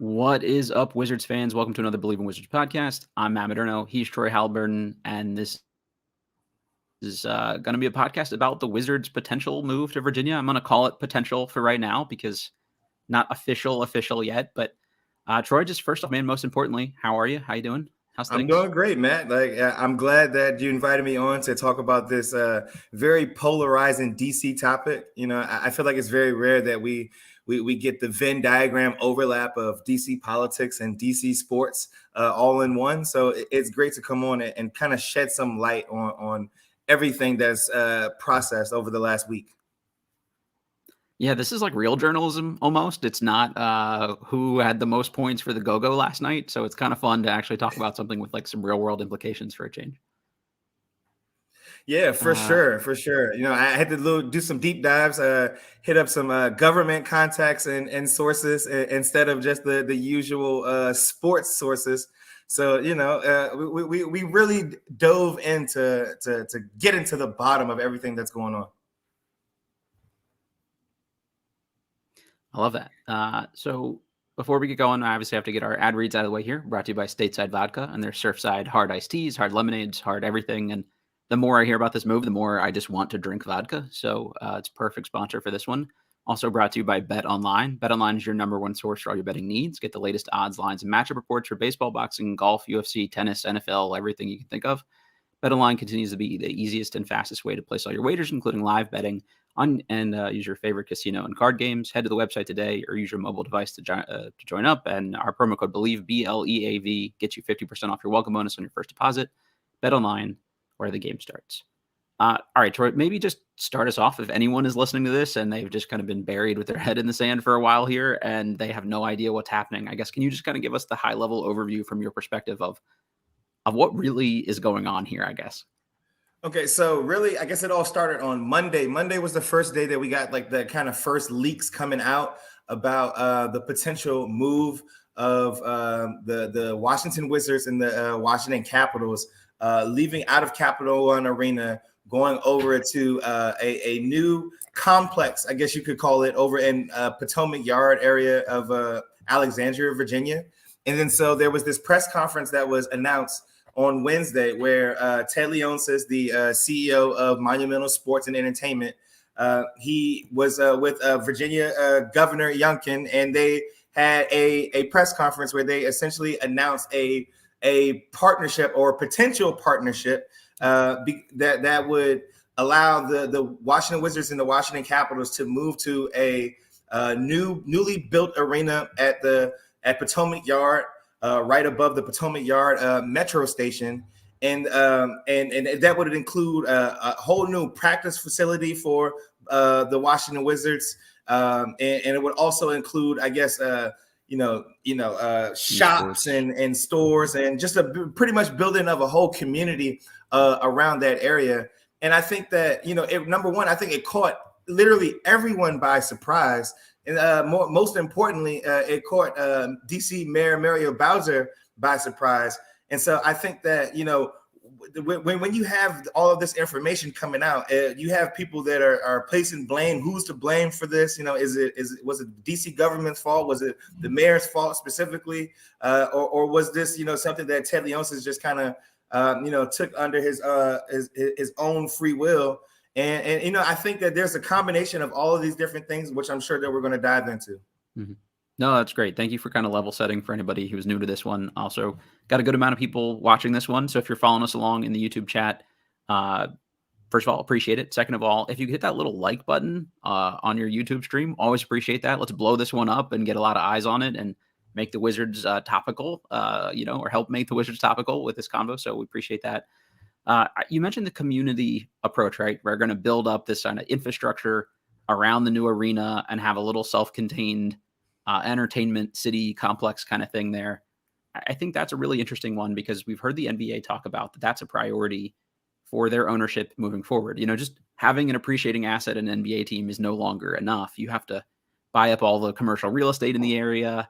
What is up, Wizards fans? Welcome to another Believe in Wizards podcast. I'm Matt Moderno. He's Troy Haliburton, and this is going to be a podcast about the Wizards' potential move to Virginia. I'm going to call it potential for right now because not official yet. But Troy, just first off, man, most importantly, how are you? How you doing? How's I'm things? doing great, Matt. I'm glad that you invited me on to talk about this very polarizing DC topic. I feel like it's very rare that we get the Venn diagram overlap of DC politics and DC sports all in one. So it's great to come on and kind of shed some light on everything that's processed over the last week. Yeah, this is like real journalism almost. It's not who had the most points for the go-go last night. So it's kind of fun to actually talk about something with like some real world implications for a change. Yeah, for sure, for sure. I had to do some deep dives, hit up some government contacts and sources instead of just the usual sports sources. So we really dove into to get into the bottom of everything that's going on. I love that. So before we get going, I obviously have to get our ad reads out of the way here. Brought to you by Stateside Vodka and their Surfside hard iced teas, hard lemonades, hard everything. And the more I hear about this move, the more I just want to drink vodka. So it's a perfect sponsor for this one. Also brought to you by Bet Online. Bet Online is your number one source for all your betting needs. Get the latest odds, lines, and matchup reports for baseball, boxing, golf, UFC, tennis, NFL, everything you can think of. BetOnline continues to be the easiest and fastest way to place all your wagers, including live betting and use your favorite casino and card games. Head to the website today or use your mobile device to join up. And our promo code BELIEVE, BLEAV, gets you 50% off your welcome bonus on your first deposit. BetOnline, where the game starts. All right, Troy, maybe just start us off. If anyone is listening to this and they've just kind of been buried with their head in the sand for a while here and they have no idea what's happening, I guess, can you just kind of give us the high level overview from your perspective of what really is going on here, I guess? Okay, so really, I guess it all started on Monday. Monday was the first day that we got like the kind of first leaks coming out about the potential move of the Washington Wizards and the Washington Capitals leaving out of Capital One Arena, going over to a new complex, I guess you could call it, over in Potomac Yard area of Alexandria, Virginia. And then so there was this press conference that was announced on Wednesday where Ted Leonsis, the CEO of Monumental Sports and Entertainment, he was with Virginia Governor Youngkin, and they had a press conference where they essentially announced a partnership or potential partnership that would allow the Washington Wizards and the Washington Capitals to move to a newly built arena at Potomac Yard, right above the Potomac Yard metro station. And that would include a whole new practice facility for the Washington Wizards. And it would also include, I guess, shops and stores and just a pretty much building of a whole community around that area. And I think that, number one, I think it caught literally everyone by surprise. And most importantly, it caught DC Mayor Muriel Bowser by surprise. And so I think that, when you have all of this information coming out, you have people that are placing blame. Who's to blame for this? Was it DC government's fault? Was it the mayor's fault specifically? Or was this, something that Ted Leonsis just kind of, took under his own free will? And I think that there's a combination of all of these different things, which I'm sure that we're going to dive into. Mm-hmm. No, that's great. Thank you for kind of level setting for anybody who's new to this one. Also, got a good amount of people watching this one. So if you're following us along in the YouTube chat, first of all, appreciate it. Second of all, if you hit that little like button on your YouTube stream, always appreciate that. Let's blow this one up and get a lot of eyes on it and make the Wizards topical, or help make the Wizards topical with this convo. So we appreciate that. You mentioned the community approach, right? We're going to build up this kind of infrastructure around the new arena and have a little self-contained entertainment city complex kind of thing there. I think that's a really interesting one because we've heard the NBA talk about that that's a priority for their ownership moving forward. Just having an appreciating asset in an NBA team is no longer enough. You have to buy up all the commercial real estate in the area.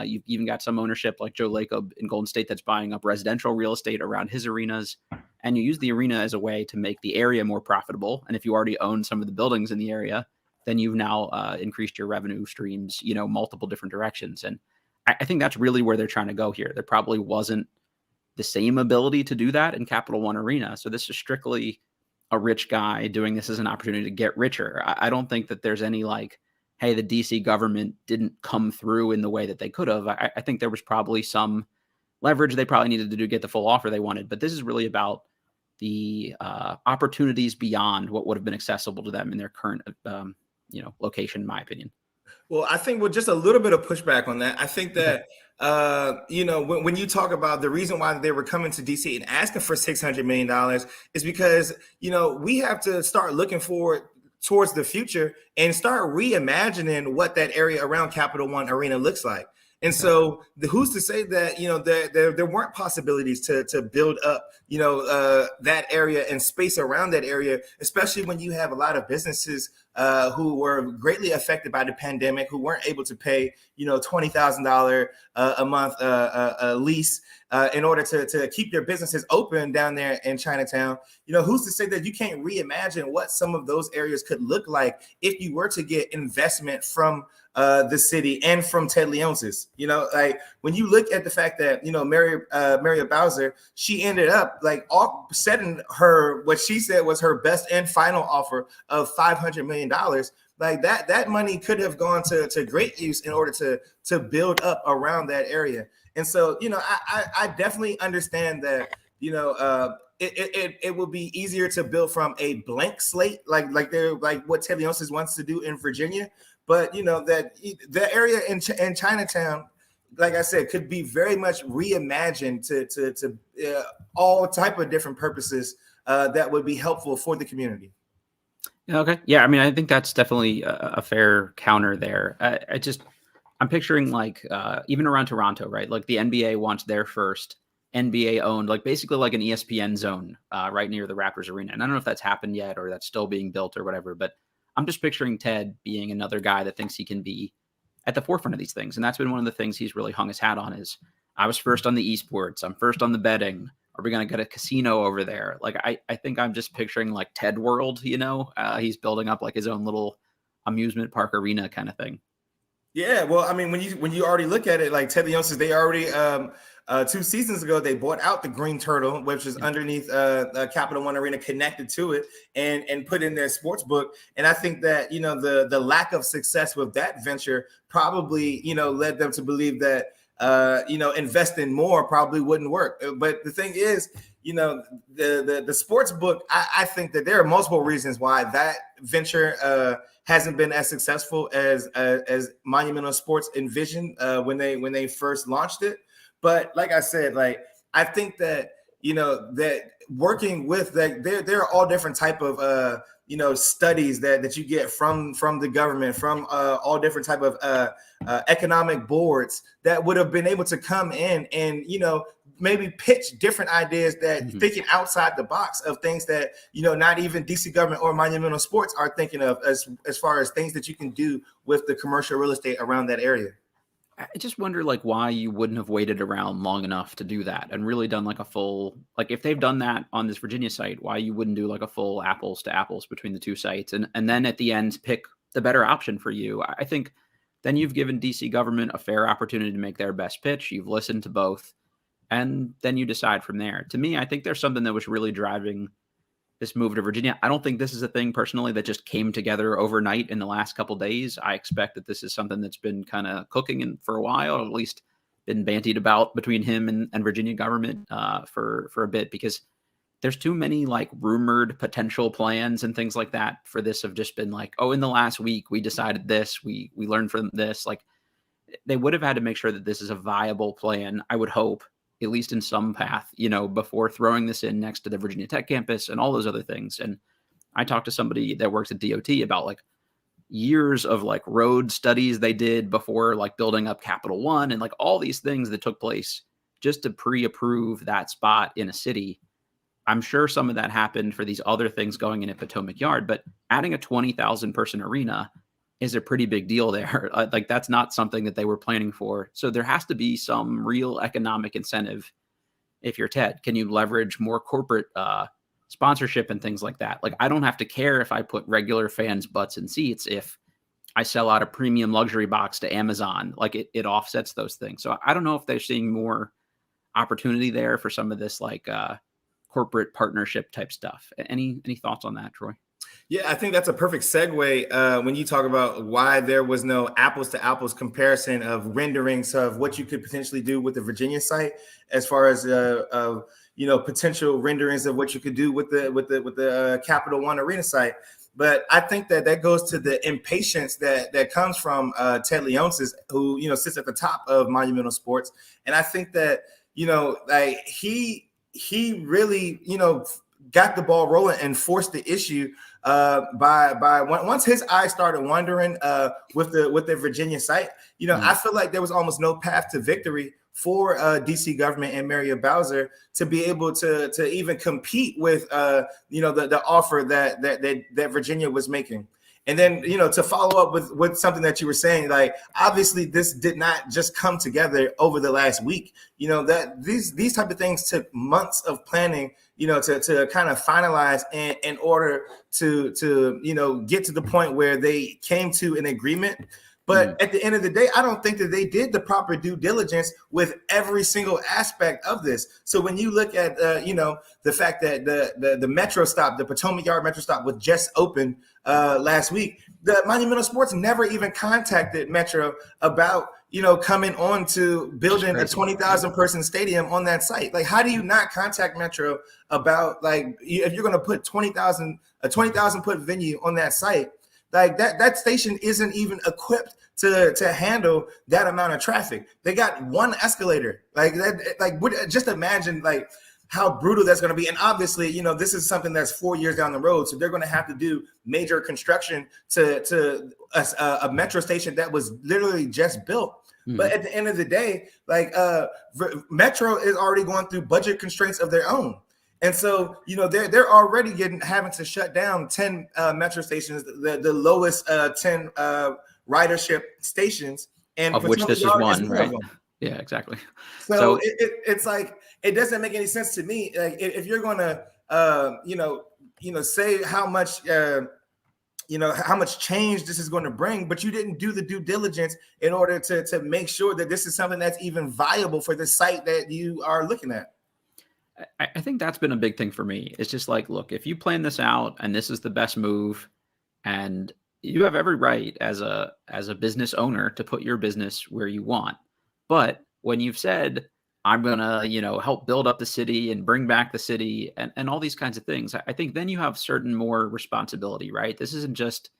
You've even got some ownership like Joe Lacob in Golden State that's buying up residential real estate around his arenas. And you use the arena as a way to make the area more profitable. And if you already own some of the buildings in the area, then you've now increased your revenue streams, multiple different directions. And I think that's really where they're trying to go here. There probably wasn't the same ability to do that in Capital One Arena. So this is strictly a rich guy doing this as an opportunity to get richer. I don't think that there's any like, hey, the DC government didn't come through in the way that they could have. I think there was probably some leverage they probably needed to do get the full offer they wanted. But this is really about the opportunities beyond what would have been accessible to them in their current, location, in my opinion. Well, I think with just a little bit of pushback on that, I think Okay. that when you talk about the reason why they were coming to DC and asking for $600 million is because we have to start looking forward towards the future and start reimagining what that area around Capital One Arena looks like. And Okay. so, who's to say that there weren't possibilities to build up that area and space around that area, especially when you have a lot of businesses who were greatly affected by the pandemic, who weren't able to pay $20,000 a month lease in order to keep their businesses open down there in Chinatown. Who's to say that you can't reimagine what some of those areas could look like if you were to get investment from the city and from Ted Leonsis? Like when you look at the fact that Mary Bowser, she ended up like setting her what she said was her best and final offer of $500 million. Like that money could have gone to great use in order to build up around that area. And so I definitely understand that it will be easier to build from a blank slate, like what Ted Leonsis wants to do in Virginia. But that the area in Chinatown, like I said, could be very much reimagined to all type of different purposes that would be helpful for the community. Okay. Yeah. I mean, I think that's definitely a fair counter there. I'm picturing like even around Toronto, right? Like the NBA wants their first NBA owned, like basically like an ESPN zone right near the Raptors arena. And I don't know if that's happened yet or that's still being built or whatever, but I'm just picturing Ted being another guy that thinks he can be at the forefront of these things. And that's been one of the things he's really hung his hat on is I was first on the esports. I'm first on the betting. Are we going to get a casino over there? Like, I think I'm just picturing like Ted World, he's building up like his own little amusement park arena kind of thing. Yeah, well, I mean, when you already look at it, like Ted Leonsis, they already 2 seasons ago they bought out the Green Turtle, which is underneath Capital One Arena, connected to it, and put in their sports book. And I think that the lack of success with that venture probably led them to believe that investing more probably wouldn't work. But the thing is, the sports book, I think that there are multiple reasons why that venture hasn't been as successful as Monumental Sports envisioned when they first launched it. But like I said, like I think that that working with that there are all different type of studies that you get from the government, from all different type of economic boards that would have been able to come in and maybe pitch different ideas that thinking outside the box of things that not even DC government or Monumental Sports are thinking of as far as things that you can do with the commercial real estate around that area. I just wonder like why you wouldn't have waited around long enough to do that and really done like a full, like if they've done that on this Virginia site, why you wouldn't do like a full apples to apples between the two sites and then at the end pick the better option for you. I think then you've given DC government a fair opportunity to make their best pitch. You've listened to both and then you decide from there. To me, I think there's something that was really driving this move to Virginia. I don't think this is a thing personally that just came together overnight in the last couple days. I expect that this is something that's been kind of cooking in for a while, or at least been bantied about between him and Virginia government for a bit, because there's too many like rumored potential plans and things like that for this have just been like, oh, in the last week we decided this, we learned from this. Like they would have had to make sure that this is a viable plan, I would hope, at least in some path, before throwing this in next to the Virginia Tech campus and all those other things. And I talked to somebody that works at DOT about like years of like road studies they did before like building up Capital One and like all these things that took place just to pre-approve that spot in a city. I'm sure some of that happened for these other things going in at Potomac Yard, but adding a 20,000 person arena is a pretty big deal there. Like that's not something that they were planning for. So there has to be some real economic incentive. If you're Ted, can you leverage more corporate sponsorship and things like that? Like I don't have to care if I put regular fans' butts in seats if I sell out a premium luxury box to Amazon. Like it offsets those things. So I don't know if they're seeing more opportunity there for some of this like corporate partnership type stuff. Any thoughts on that, Troy? Yeah, I think that's a perfect segue when you talk about why there was no apples to apples comparison of renderings of what you could potentially do with the Virginia site, as far as potential renderings of what you could do with the Capital One Arena site. But I think that goes to the impatience that comes from Ted Leonsis, who sits at the top of Monumental Sports, and I think that like he really got the ball rolling and forced the issue by once his eyes started wandering with the Virginia site. I feel like there was almost no path to victory for DC government and Mario Bowser to be able to even compete with the offer that Virginia was making. And then, to follow up with something that you were saying, like, obviously this did not just come together over the last week, that these type of things took months of planning, to kind of finalize in order to get to the point where they came to an agreement. But at the end of the day, I don't think that they did the proper due diligence with every single aspect of this. So when you look at, the fact that the Metro stop, the Potomac Yard Metro stop was just opened last week, the Monumental Sports never even contacted Metro about, coming on to building a 20,000 person stadium on that site. Like, how do you not contact Metro about, like, if you're going to put a 20,000 foot venue on that site? Like that station isn't even equipped to handle that amount of traffic. They got one escalator. Like that. Like, just imagine like how brutal that's going to be. And obviously, this is something that's 4 years down the road, so they're going to have to do major construction to a metro station that was literally just built. But at the end of the day, like Metro is already going through budget constraints of their own. And so, they're already having to shut down 10 metro stations, the lowest 10 ridership stations, and of which this is one, right? Yeah, exactly. So it's like, it doesn't make any sense to me. Like, if you're going to, say how much, how much change this is going to bring, but you didn't do the due diligence in order to make sure that this is something that's even viable for the site that you are looking at. I think that's been a big thing for me. It's just like, look, if you plan this out and this is the best move, and you have every right as a business owner to put your business where you want. But when you've said, I'm going to, help build up the city and bring back the city and all these kinds of things, I think then you have certain more responsibility, right? This isn't just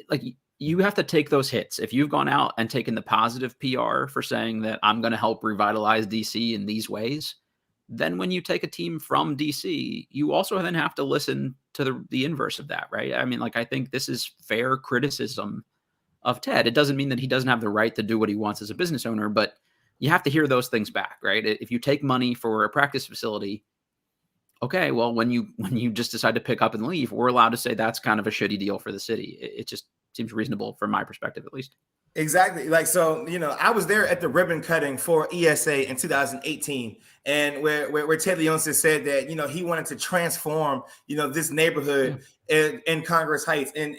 like, you have to take those hits. If you've gone out and taken the positive PR for saying that I'm going to help revitalize DC in these ways, then when you take a team from DC, you also then have to listen to the inverse of that, right? I mean, like, I think this is fair criticism of Ted. It doesn't mean that he doesn't have the right to do what he wants as a business owner, but you have to hear those things back, right? If you take money for a practice facility, okay, well, when you just decide to pick up and leave, we're allowed to say that's kind of a shitty deal for the city. It just seems reasonable from my perspective, at least. Exactly. Like, so, I was there at the ribbon cutting for ESA in 2018, and where Ted Leonsis said that, he wanted to transform, this neighborhood in Congress Heights and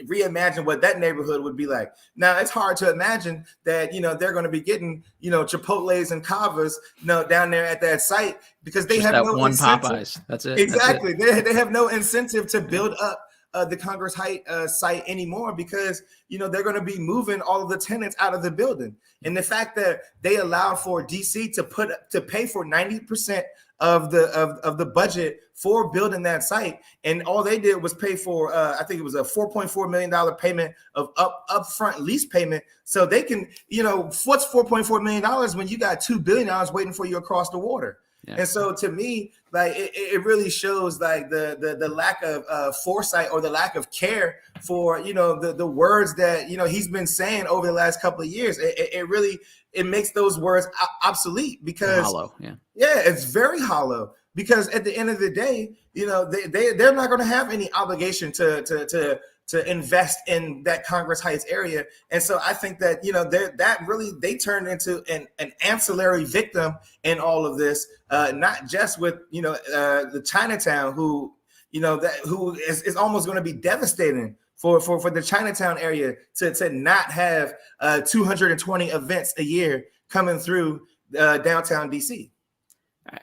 reimagine what that neighborhood would be like. Now, it's hard to imagine that, they're going to be getting, Chipotle's and Cavas, down there at that site, because they just have no one incentive. Popeyes. That's it. Exactly. That's it. They have no incentive to build up the Congress Heights site anymore, because they're going to be moving all of the tenants out of the building. And the fact that they allowed for DC to pay for 90% of the budget for building that site, and all they did was pay for I think it was a $4.4 million payment of upfront lease payment, so they can, what's $4.4 million when you got $2 billion waiting for you across the water? Yeah. And so to me, like, it really shows like the lack of foresight, or the lack of care for, the words that, he's been saying over the last couple of years. It really makes those words obsolete, because hollow. Yeah, it's very hollow, because at the end of the day, they're not going to have any obligation to invest in that Congress Heights area. And so I think that, they turned into an ancillary victim in all of this, not just with, the Chinatown, who is almost going to be devastating for the Chinatown area to not have 220 events a year coming through downtown DC.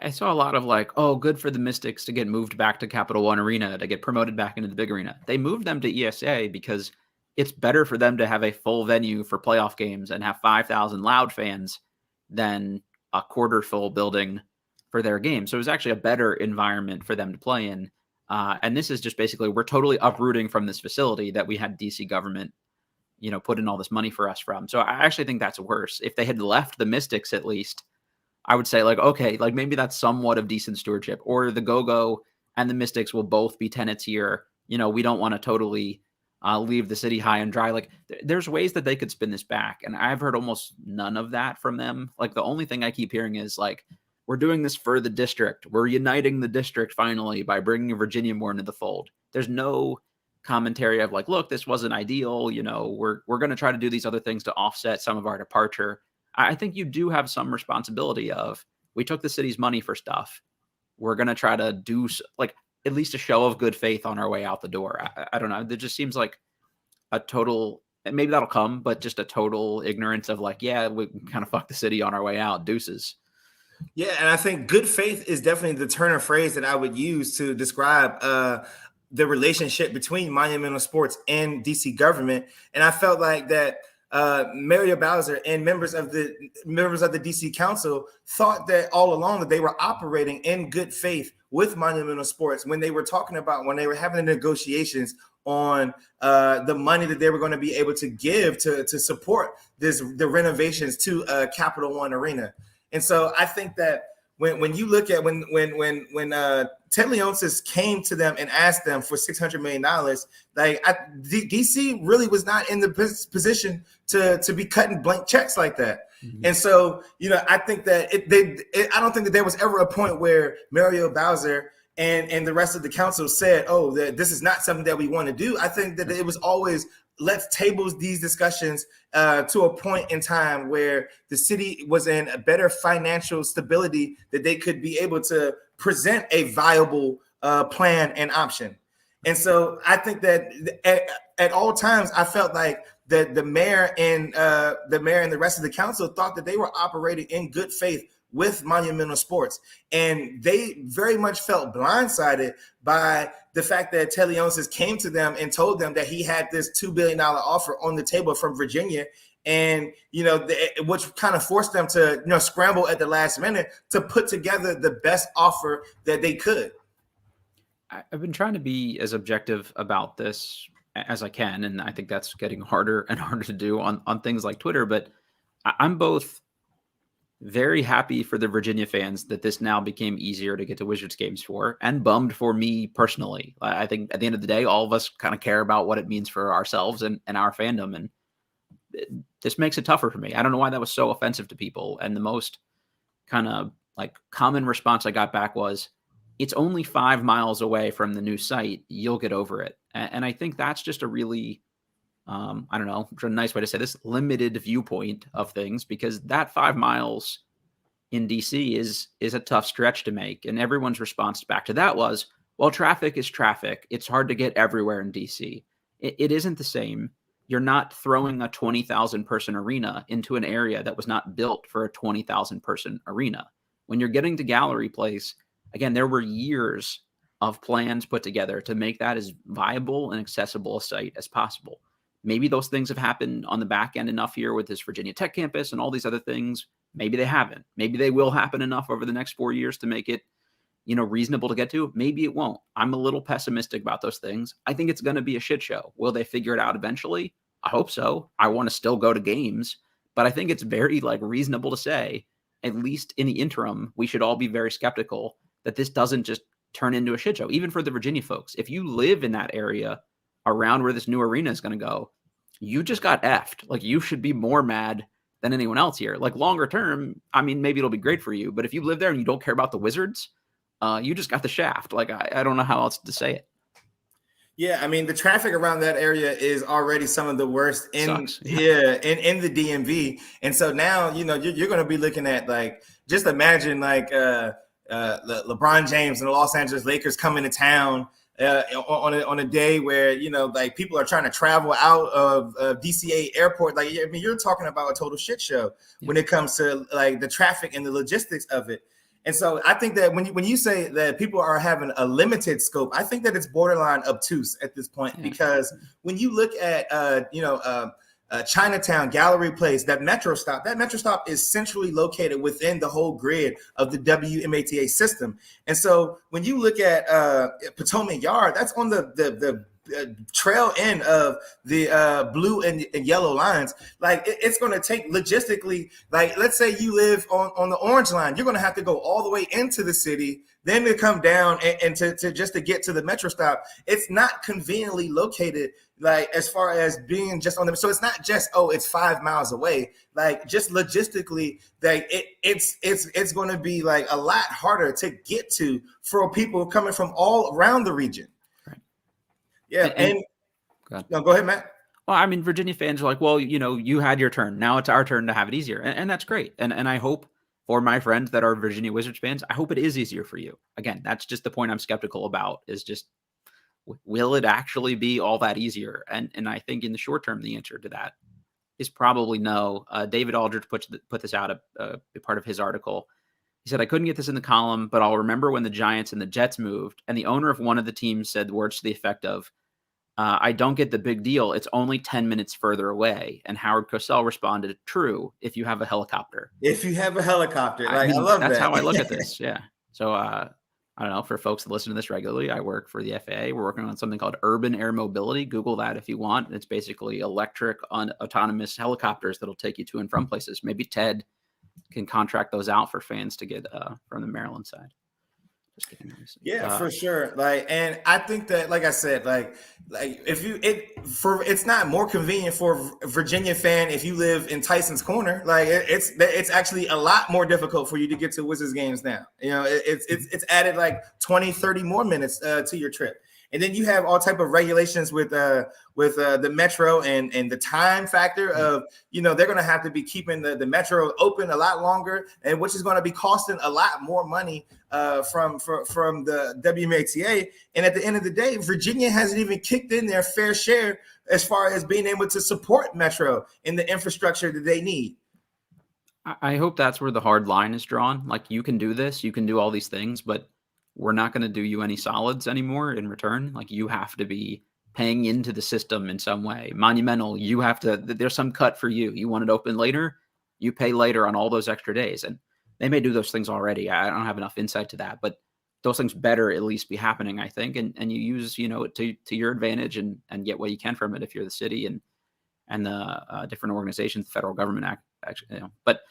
I saw a lot of like, oh, good for the Mystics to get moved back to Capital One Arena, to get promoted back into the big arena. They moved them to ESA because it's better for them to have a full venue for playoff games and have 5,000 loud fans than a quarter full building for their game. So it was actually a better environment for them to play in. And this is just basically, we're totally uprooting from this facility that we had DC government, put in all this money for us from. So I actually think that's worse. If they had left the Mystics, at least, I would say like, okay, like maybe that's somewhat of decent stewardship, or the Go-Go and the Mystics will both be tenants here. We don't want to totally leave the city high and dry. Like there's ways that they could spin this back. And I've heard almost none of that from them. Like the only thing I keep hearing is like, we're doing this for the district. We're uniting the district finally by bringing Virginia more into the fold. There's no commentary of like, look, this wasn't ideal. We're going to try to do these other things to offset some of our departure. I think you do have some responsibility of, we took the city's money for stuff. We're going to try to do like at least a show of good faith on our way out the door. I don't know. There just seems like a total, and maybe that'll come, but just a total ignorance of like, yeah, we kind of fucked the city on our way out. Deuces. Yeah, and I think good faith is definitely the turn of phrase that I would use to describe the relationship between Monumental Sports and DC government. And I felt like that Mario Bowser and members of the DC Council thought that all along that they were operating in good faith with Monumental Sports when they were having the negotiations on the money that they were going to be able to give to support the renovations to Capital One Arena. And so I think that when you look at when Ted Leonsis came to them and asked them for $600 million, DC really was not in the position to be cutting blank checks like that. Mm-hmm. And so, I think that I don't think that there was ever a point where Mario Bowser and the rest of the council said, oh, this is not something that we want to do. I think that it was always, let's table these discussions to a point in time where the city was in a better financial stability, that they could be able to present a viable plan and option. And so I think that at all times, I felt like the mayor and the rest of the council thought that they were operating in good faith with Monumental Sports. And they very much felt blindsided by the fact that Ted Leonsis came to them and told them that he had this $2 billion offer on the table from Virginia. And, which kind of forced them to, scramble at the last minute to put together the best offer that they could. I've been trying to be as objective about this as I can. And I think that's getting harder and harder to do on things like Twitter. But I'm both very happy for the Virginia fans that this now became easier to get to Wizards games for, and bummed for me personally. I think at the end of the day, all of us kind of care about what it means for ourselves and our fandom. And this makes it tougher for me. I don't know why that was so offensive to people. And the most kind of like common response I got back was, it's only 5 miles away from the new site. You'll get over it. And I think that's just a really, I don't know, a nice way to say this, limited viewpoint of things, because that 5 miles in DC is a tough stretch to make. And everyone's response back to that was, well, traffic is traffic. It's hard to get everywhere in DC. It isn't the same. You're not throwing a 20,000 person arena into an area that was not built for a 20,000 person arena. When you're getting to Gallery Place, again, there were years of plans put together to make that as viable and accessible a site as possible. Maybe those things have happened on the back end enough here with this Virginia Tech campus and all these other things. Maybe they haven't. Maybe they will happen enough over the next 4 years to make it, reasonable to get to. Maybe it won't. I'm a little pessimistic about those things. I think it's going to be a shit show. Will they figure it out eventually? I hope so. I want to still go to games, but I think it's very reasonable to say, at least in the interim, we should all be very skeptical that this doesn't just turn into a shit show. Even for the Virginia folks, if you live in that area around where this new arena is going to go, you just got effed. You should be more mad than anyone else here. Longer term, I mean, maybe it'll be great for you, but if you live there and you don't care about the Wizards, you just got the shaft. I don't know how else to say it. Yeah, I mean, the traffic around that area is already some of the worst in the DMV. And so now, you're going to be looking at just imagine LeBron James and the Los Angeles Lakers coming to town on a day where, you know, like people are trying to travel out of DCA airport. Like, I mean, you're talking about a total shit show when it comes to like the traffic and the logistics of it. And so I think that when you say that people are having a limited scope, I think that it's borderline obtuse at this point, because when you look at Chinatown, Gallery Place, that metro stop is centrally located within the whole grid of the WMATA system. And so when you look at Potomac Yard, that's on the trail end of the blue and yellow lines. Like it's going to take logistically, like let's say you live on the orange line, you're going to have to go all the way into the city, then to come down and to just to get to the metro stop. It's not conveniently located, like as far as being just on them. So it's not just, oh, it's 5 miles away. Like just logistically, like it's going to be like a lot harder to get to for people coming from all around the region. Yeah, and go ahead, Matt. Well, I mean, Virginia fans are like, well, you know, you had your turn. Now it's our turn to have it easier. And that's great. And I hope for my friends that are Virginia Wizards fans, I hope it is easier for you. Again, that's just the point I'm skeptical about, is just, will it actually be all that easier? And I think in the short term, the answer to that is probably no. David Aldridge put this out, a part of his article. He said, I couldn't get this in the column, but I'll remember when the Giants and the Jets moved, and the owner of one of the teams said words to the effect of, I don't get the big deal. It's only 10 minutes further away. And Howard Cosell responded, true, if you have a helicopter. If you have a helicopter. Like, I love that's that. How I look at this. Yeah. So I don't know, for folks that listen to this regularly, I work for the FAA. We're working on something called urban air mobility. Google that if you want. It's basically electric autonomous helicopters that'll take you to and from places. Maybe Ted can contract those out for fans to get from the Maryland side. Just kidding. Yeah, for sure. Like, and I think that, like I said, like if it's not more convenient for a Virginia fan if you live in Tyson's Corner. Like it's actually a lot more difficult for you to get to Wizards games now. You know, it's added like 20, 30 more minutes to your trip. And then you have all type of regulations with the metro and the time factor of, you know, they're going to have to be keeping the metro open a lot longer, and which is going to be costing a lot more money from the WMATA. And at the end of the day, Virginia hasn't even kicked in their fair share as far as being able to support metro in the infrastructure that they need. I hope that's where the hard line is drawn. Like, you can do this, you can do all these things, but we're not going to do you any solids anymore in return. Like, you have to be paying into the system in some way. Monumental, you have to, there's some cut for you. You want it open later, you pay later on all those extra days. And they may do those things already. I don't have enough insight to that, but those things better at least be happening, I think. And you use, you know, to your advantage and get what you can from it if you're the city and the different organizations, the federal government actually, you know. But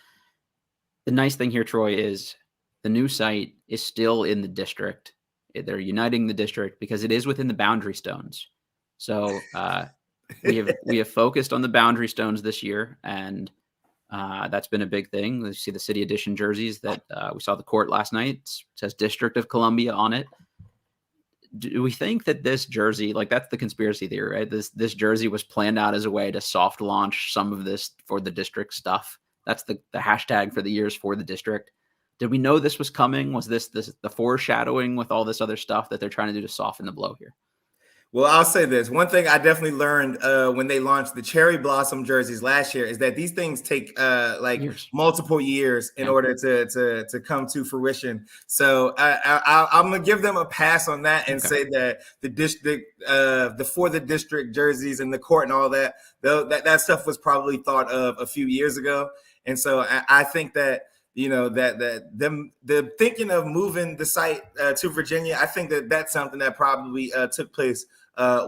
the nice thing here, Troy, is the new site is still in the district. They're uniting the district because it is within the boundary stones. So we have focused on the boundary stones this year, and that's been a big thing. You see the city edition jerseys that we saw at the court last night. It says District of Columbia on it. Do we think that this jersey, like, that's the conspiracy theory, right? This jersey was planned out as a way to soft launch some of this for the district stuff. That's the hashtag for the years for the district. Did we know this was coming? Was this the foreshadowing with all this other stuff that they're trying to do to soften the blow here? Well, I'll say this. One thing I definitely learned when they launched the cherry blossom jerseys last year is that these things take like years. Multiple years in order to come to fruition. So I'm going to give them a pass on that and say that the district, for the district jerseys and the court and all that, that stuff was probably thought of a few years ago. And so I think that, you know, the thinking of moving the site to Virginia, I think that that's something that probably took place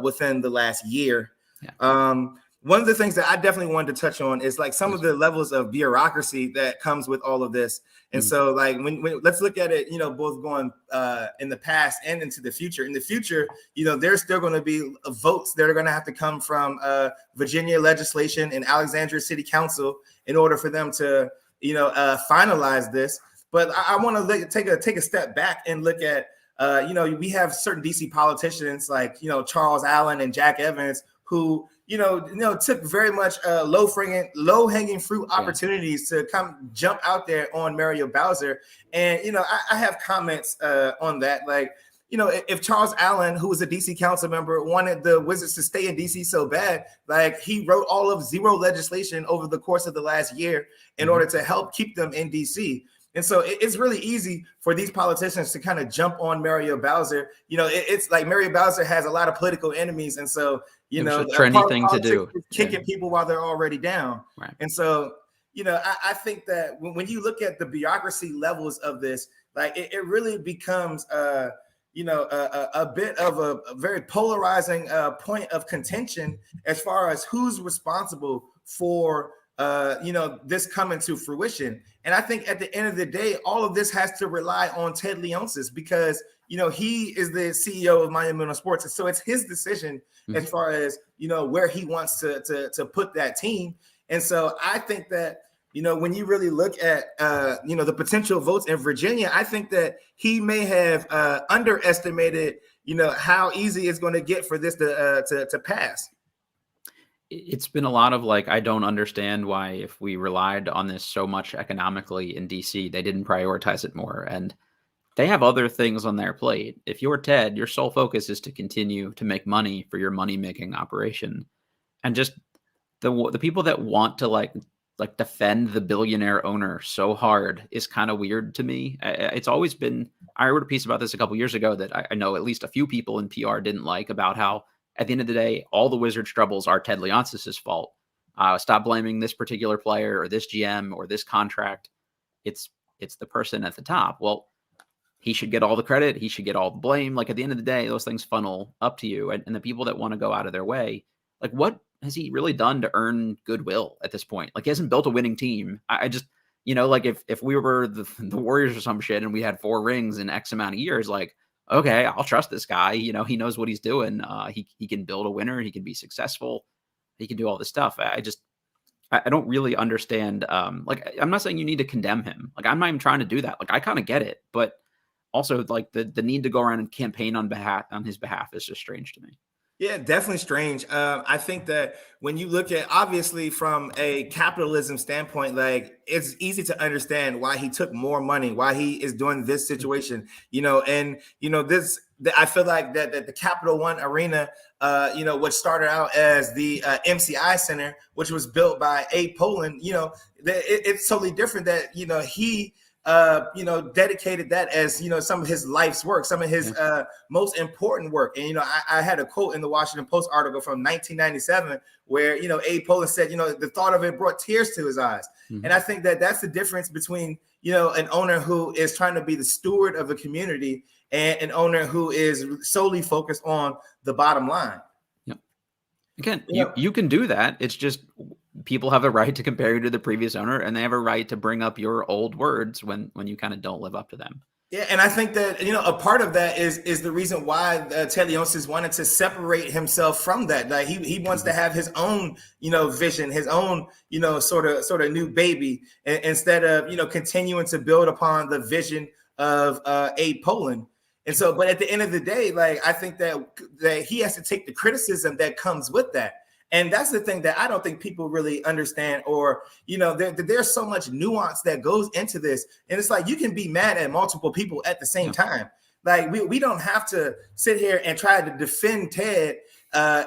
within the last year. Yeah. One of the things that I definitely wanted to touch on is like some of the levels of bureaucracy that comes with all of this. And so like when let's look at it, you know, both going in the past and into the future. In the future, you know, there's still going to be votes that are going to have to come from Virginia legislation and Alexandria City Council in order for them to, you know, finalize this. But I want to take a step back and look at, you know, we have certain DC politicians like, you know, Charles Allen and Jack Evans, who, you know, took very much low-hanging fruit opportunities to jump out there on Mario Bowser. And, you know, I have comments on that. Like, if Charles Allen, who was a DC council member, wanted the Wizards to stay in DC so bad, like he wrote all of zero legislation over the course of the last year in order to help keep them in DC. And so it's really easy for these politicians to kind of jump on Mario Bowser. It's like Mario Bowser has a lot of political enemies. And so, it was a part trendy of thing to do. is kicking people while they're already down. Right. And so, I think that when you look at the bureaucracy levels of this, like it really becomes, a bit of a very polarizing point of contention as far as who's responsible for this coming to fruition. And I think at the end of the day, all of this has to rely on Ted Leonsis because, he is the CEO of Miami Sports. And so it's his decision as far as, where he wants to put that team. And so I think that, when you really look at, the potential votes in Virginia, I think that he may have underestimated, how easy it's going to get for this to pass. It's been a lot of like, I don't understand why if we relied on this so much economically in DC, they didn't prioritize it more. And they have other things on their plate. If you're Ted, your sole focus is to continue to make money for your money-making operation. And just the people that want to like defend the billionaire owner so hard is kind of weird to me. It's always been, I wrote a piece about this a couple years ago that I know at least a few people in PR didn't like, about how at the end of the day, all the Wizards' troubles are Ted Leonsis' fault. Stop blaming this particular player or this GM or this contract. It's the person at the top. Well, he should get all the credit. He should get all the blame. Like at the end of the day, those things funnel up to you. And the people that want to go out of their way, like what has he really done to earn goodwill at this point? Like he hasn't built a winning team. I just, like if we were the Warriors or some shit and we had 4 rings in X amount of years, like, okay, I'll trust this guy. He knows what he's doing. He can build a winner. He can be successful. He can do all this stuff. I don't really understand. Like, I'm not saying you need to condemn him. Like, I'm not even trying to do that. Like, I kind of get it, but also like the need to go around and campaign on his behalf is just strange to me. Yeah, definitely strange. I think that when you look at, obviously from a capitalism standpoint, like it's easy to understand why he took more money, why he is doing this situation, this, I feel like that the Capital One Arena, which started out as the MCI Center, which was built by Abe Poland, it's totally different that, he dedicated that as, some of his life's work, some of his most important work. And, I had a quote in the Washington Post article from 1997 where, Abe Poland said, the thought of it brought tears to his eyes. And I think that that's the difference between, an owner who is trying to be the steward of the community and an owner who is solely focused on the bottom line. Yep. Again, you can do that. It's just people have a right to compare you to the previous owner, and they have a right to bring up your old words when you kind of don't live up to them. Yeah, and I think that a part of that is the reason why Ted Leonsis wanted to separate himself from that. Like he wants to have his own vision, his own sort of new baby, instead of continuing to build upon the vision of Abe Poland. And so, but at the end of the day, like I think that he has to take the criticism that comes with that. And that's the thing that I don't think people really understand, or, there's so much nuance that goes into this. And it's like, you can be mad at multiple people at the same time. Like we don't have to sit here and try to defend Ted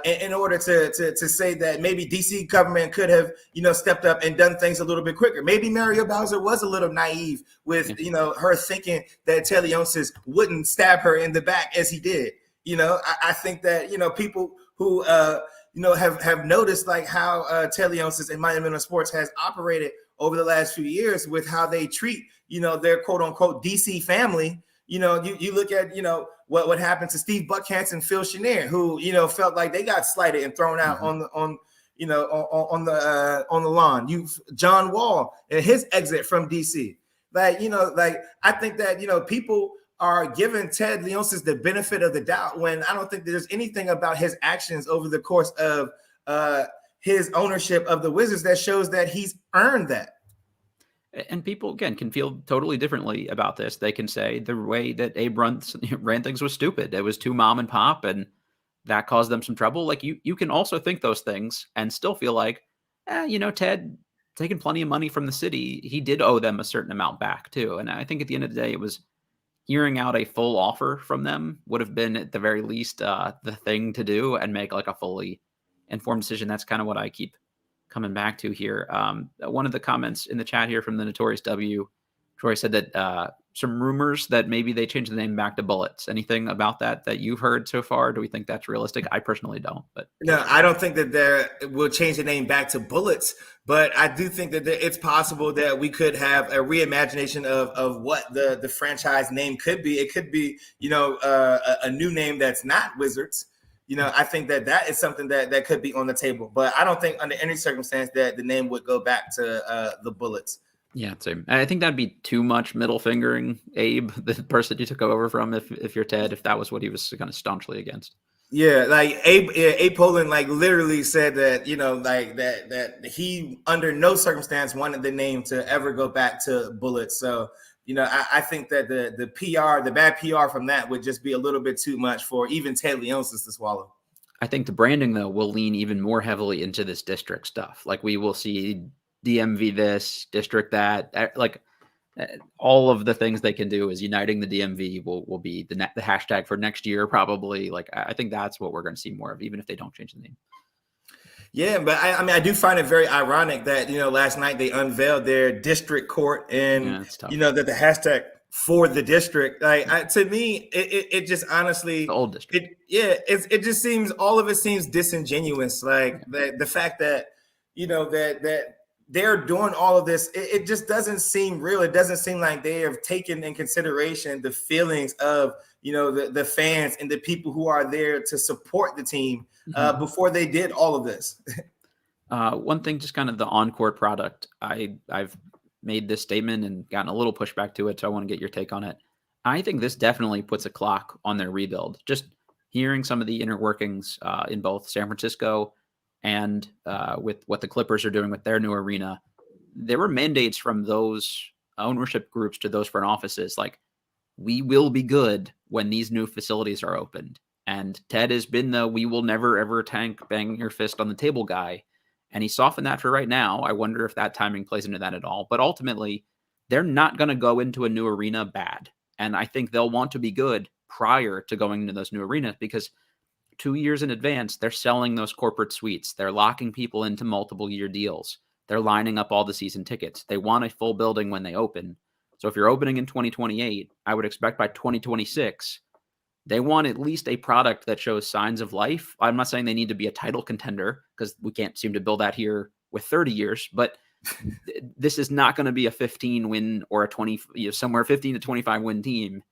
in order to say that maybe DC government could have, stepped up and done things a little bit quicker. Maybe Mario Bowser was a little naive with, her thinking that Ted Leonsis wouldn't stab her in the back as he did. I think that, people who, have noticed like how Ted Leonsis and Miami Sports has operated over the last few years with how they treat, their quote unquote DC family. You look at, what happened to Steve Buckhantz and Phil Chenier, who, felt like they got slighted and thrown out on the lawn. John Wall and his exit from DC. Like, I think that, people are giving Ted Leonsis the benefit of the doubt when I don't think there's anything about his actions over the course of his ownership of the Wizards that shows that he's earned that. And people, again, can feel totally differently about this. They can say the way that Abe ran things was stupid. It was too mom and pop, and that caused them some trouble. Like you can also think those things and still feel like, Ted taking plenty of money from the city, he did owe them a certain amount back too. And I think at the end of the day, it was hearing out a full offer from them would have been at the very least the thing to do and make like a fully informed decision. That's kind of what I keep coming back to here. One of the comments in the chat here from the Notorious W, Troy said that some rumors that maybe they changed the name back to Bullets. Anything about that you've heard so far? Do we think that's realistic? I personally don't. But No, I don't think that they will change the name back to Bullets, but I do think that it's possible that we could have a reimagination of what the franchise name could be. It could be, a new name that's not Wizards. I think that is something that could be on the table, but I don't think under any circumstance that the name would go back to the Bullets. Yeah, same. I think that'd be too much middle fingering Abe, the person you took over from, if you're Ted, if that was what he was kind of staunchly against. Yeah, like Abe Poland like literally said that, like that he under no circumstance wanted the name to ever go back to Bullets. So, I think that the PR, the bad PR from that would just be a little bit too much for even Ted Leonsis to swallow. I think the branding, though, will lean even more heavily into this district stuff. Like we will see DMV this, district that, like all of the things they can do is uniting the DMV will be the hashtag for next year, probably. Like I think that's what we're going to see more of, even if they don't change the name. Yeah, but I mean, I do find it very ironic that, last night they unveiled their district court and, that the hashtag for the district, like to me, it just honestly, the old district. It just seems, all of it seems disingenuous. Like the fact that, that they're doing all of this, it just doesn't seem real. It doesn't seem like they have taken in consideration the feelings of, the fans and the people who are there to support the team before they did all of this. One thing, just kind of the on-court product. I've made this statement and gotten a little pushback to it, so I want to get your take on it. I think this definitely puts a clock on their rebuild. Just hearing some of the inner workings in both San Francisco and with what the Clippers are doing with their new arena, there were mandates from those ownership groups to those front offices, like, we will be good when these new facilities are opened. And Ted has been the we will never, ever tank, bang your fist on the table guy. And he softened that for right now. I wonder if that timing plays into that at all. But ultimately, they're not going to go into a new arena bad. And I think they'll want to be good prior to going into those new arenas, because 2 years in advance, they're selling those corporate suites. They're locking people into multiple year deals. They're lining up all the season tickets. They want a full building when they open. So if you're opening in 2028, I would expect by 2026, they want at least a product that shows signs of life. I'm not saying they need to be a title contender, because we can't seem to build that here with 30 years, but this is not going to be a 15 win or a 20, somewhere 15 to 25 win team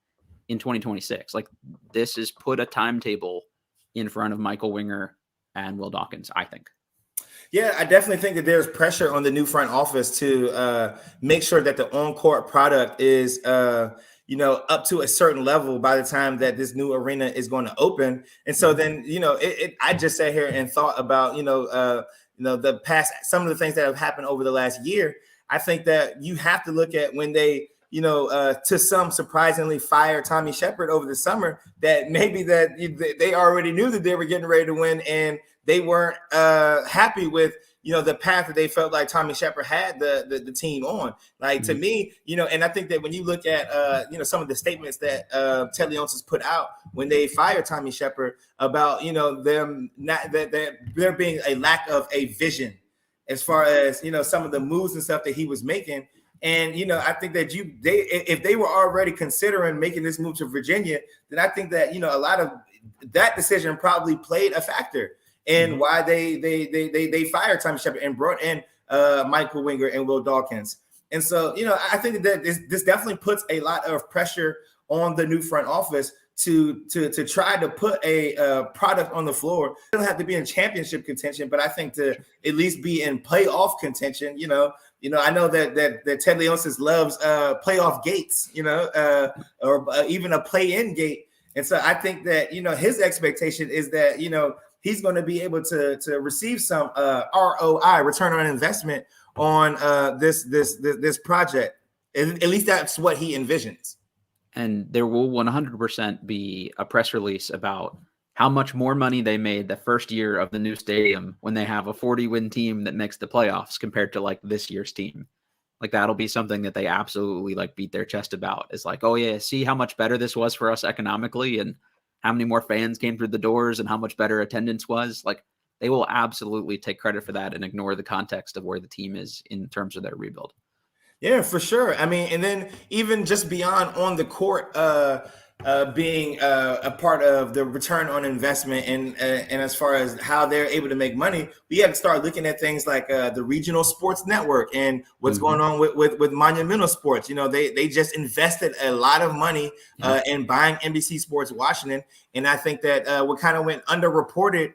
in 2026. Like, this is put a timetable in front of Michael Winger and Will Dawkins, I think. Yeah, I definitely think that there's pressure on the new front office to make sure that the on-court product is, up to a certain level by the time that this new arena is going to open. And so then, I just sat here and thought about, the past, some of the things that have happened over the last year. I think that you have to look at when they, to some surprisingly fired Tommy Shepard over the summer, that maybe that they already knew that they were getting ready to win, and they weren't happy with, the path that they felt like Tommy Shepard had the team on. Like, to me, and I think that when you look at, some of the statements that Ted Leonsis put out when they fired Tommy Shepard about, them not that there being a lack of a vision as far as, some of the moves and stuff that he was making. And, I think that if they were already considering making this move to Virginia, then I think that, a lot of that decision probably played a factor in why they fired Tommy Shepard and brought in Michael Winger and Will Dawkins. And so, I think that this definitely puts a lot of pressure on the new front office to try to put a product on the floor. It doesn't have to be in championship contention, but I think to at least be in playoff contention. I know that Ted Leonsis loves playoff gates, or even a play-in gate. And so I think that, his expectation is that, he's going to be able to receive some ROI, return on investment, on this project. At least that's what he envisions. And there will 100% be a press release about how much more money they made the first year of the new stadium when they have a 40-win team that makes the playoffs compared to like this year's team. Like that'll be something that they absolutely like beat their chest about. Is like, oh yeah, see how much better this was for us economically, and how many more fans came through the doors, and how much better attendance was. Like they will absolutely take credit for that and ignore the context of where the team is in terms of their rebuild. Yeah, for sure. I mean, and then even just beyond on the court, being a part of the return on investment, and as far as how they're able to make money, we have to start looking at things like the regional sports network and what's going on with monumental sports. You know, they just invested a lot of money in buying NBC Sports Washington, and I think that what kind of went underreported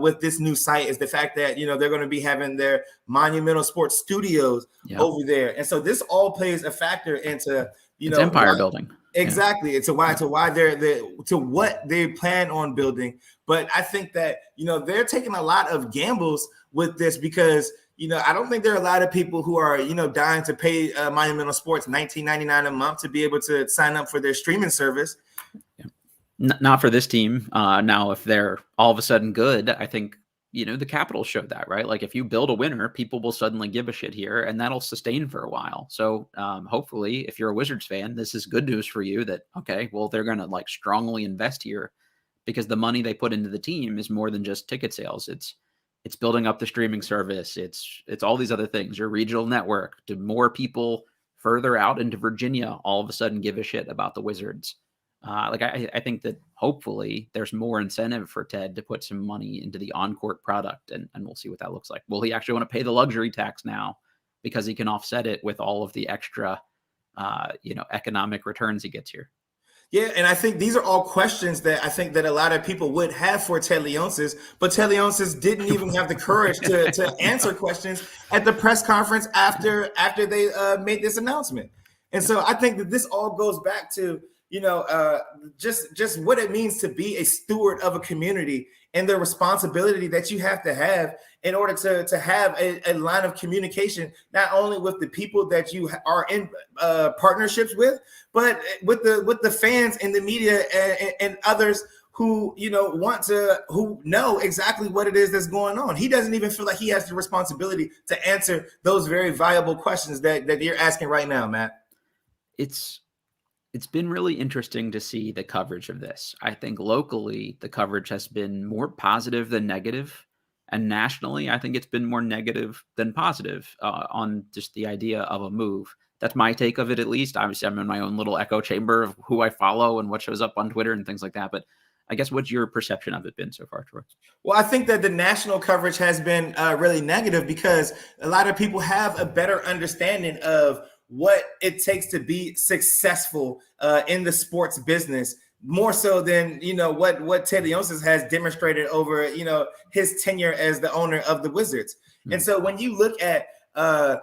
with this new site is the fact that, you know, they're going to be having their monumental sports studios over there. And so this all plays a factor into, you It's know, empire building. Exactly. It's why they're to what they plan on building. But I think that, you know, they're taking a lot of gambles with this because, you know, I don't think there are a lot of people who are, you know, dying to pay Monumental Sports $19.99 a month to be able to sign up for their streaming service. Not for this team. Now, if they're all of a sudden good, I think, you know, the Capitals showed that, right? Like if you build a winner, people will suddenly give a shit here, and that'll sustain for a while. So hopefully, if you're a Wizards fan, this is good news for you that, okay, well, they're going to like strongly invest here because the money they put into the team is more than just ticket sales. It's building up the streaming service. It's all these other things. Your regional network. Do more people further out into Virginia all of a sudden give a shit about the Wizards? I think that hopefully there's more incentive for Ted to put some money into the on-court product, and we'll see what that looks like. Will he actually want to pay the luxury tax now because he can offset it with all of the extra, economic returns he gets here? Yeah, and I think these are all questions that I think that a lot of people would have for Ted Leonsis, but Ted Leonsis didn't even have the courage to answer questions at the press conference after they made this announcement. And so I think that this all goes back to, you know, just what it means to be a steward of a community and the responsibility that you have to have in order to have a line of communication, not only with the people that you are in partnerships with, but with the fans and the media and others who, you know, who know exactly what it is that's going on. He doesn't even feel like he has the responsibility to answer those very viable questions that you're asking right now, Matt. It's been really interesting to see the coverage of this. I think locally, the coverage has been more positive than negative. And nationally, I think it's been more negative than positive on just the idea of a move. That's my take of it, at least. Obviously, I'm in my own little echo chamber of who I follow and what shows up on Twitter and things like that. But I guess what's your perception of it been so far, Troy? Well, I think that the national coverage has been really negative because a lot of people have a better understanding of what it takes to be successful in the sports business, more so than, you know, what Ted Leonsis has demonstrated over, you know, his tenure as the owner of the Wizards. Mm-hmm. And so when you look at I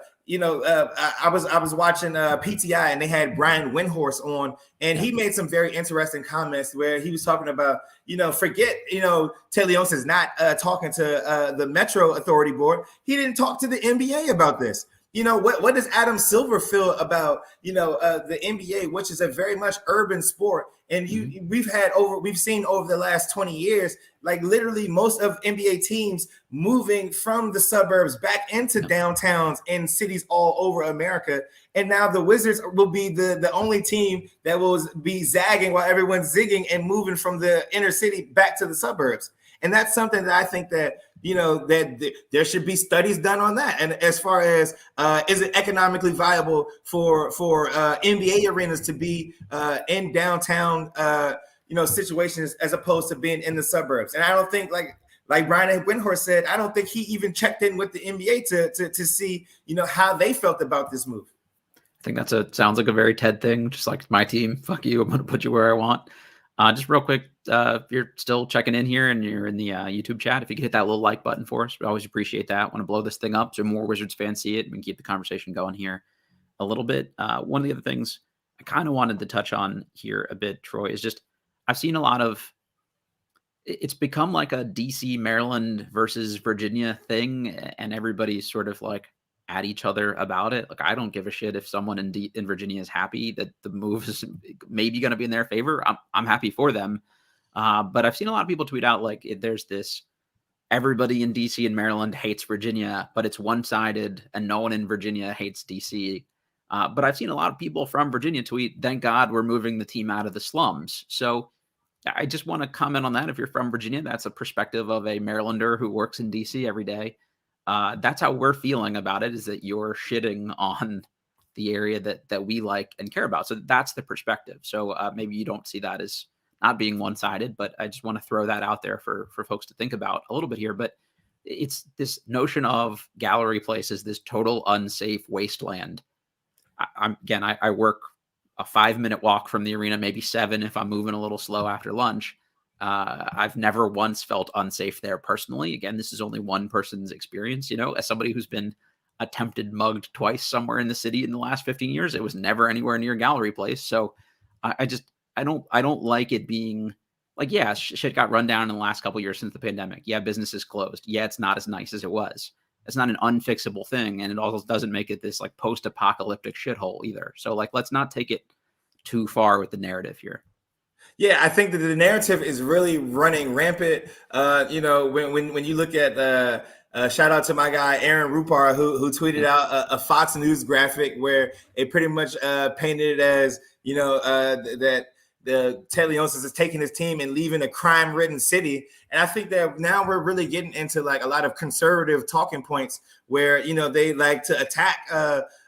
was watching PTI, and they had Brian Windhorst on, and he made some very interesting comments where he was talking about, you know, forget, you know, Ted Leonsis not talking to the Metro Authority Board. He didn't talk to the NBA about this. You know, what does Adam Silver feel about, you know, the NBA, which is a very much urban sport? And we've seen over the last 20 years, like literally most of NBA teams moving from the suburbs back into downtowns and cities all over America. And now the Wizards will be the only team that will be zagging while everyone's zigging and moving from the inner city back to the suburbs. And that's something that I think that, you know, that there should be studies done on that. And as far as is it economically viable for NBA arenas to be in downtown, situations as opposed to being in the suburbs? And I don't think, like Brian Windhorst said, I don't think he even checked in with the NBA to see, you know, how they felt about this move. I think sounds like a very Ted thing. Just like my team, fuck you, I'm going to put you where I want. Just real quick, if you're still checking in here and you're in the YouTube chat, if you could hit that little like button for us, we always appreciate that. Want to blow this thing up so more Wizards fans see it and we can keep the conversation going here a little bit. One of the other things I kind of wanted to touch on here a bit, Troy, is just I've seen a lot of it's become like a DC, Maryland versus Virginia thing, and everybody's sort of like at each other about it. Like, I don't give a shit if someone in Virginia is happy that the move is maybe going to be in their favor. I'm happy for them. But I've seen a lot of people tweet out like there's this everybody in DC and Maryland hates Virginia, but it's one-sided and no one in Virginia hates DC. But I've seen a lot of people from Virginia tweet, thank God we're moving the team out of the slums. So I just want to comment on that. If you're from Virginia, that's a perspective of a Marylander who works in DC every day. That's how we're feeling about it, is that you're shitting on the area that we like and care about. So that's the perspective. So maybe you don't see that as not being one-sided, but I just want to throw that out there for folks to think about a little bit here. But it's this notion of Gallery Place as this total unsafe wasteland. I work a 5-minute walk from the arena, maybe 7 if I'm moving a little slow after lunch. I've never once felt unsafe there personally. Again, this is only one person's experience. As somebody who's been attempted mugged twice somewhere in the city in the last 15 years, it was never anywhere near Gallery Place. So I don't like it being like, yeah, shit got run down in the last couple of years since the pandemic. Yeah, business is closed. Yeah, it's not as nice as it was. It's not an unfixable thing. And it also doesn't make it this like post-apocalyptic shithole either. So like, let's not take it too far with the narrative here. Yeah, I think that the narrative is really running rampant. When you look at shout out to my guy Aaron Rupar who tweeted out a Fox News graphic where it pretty much painted it as that the Ted Leonsis is taking his team and leaving a crime-ridden city. And I think that now we're really getting into like a lot of conservative talking points where they like to attack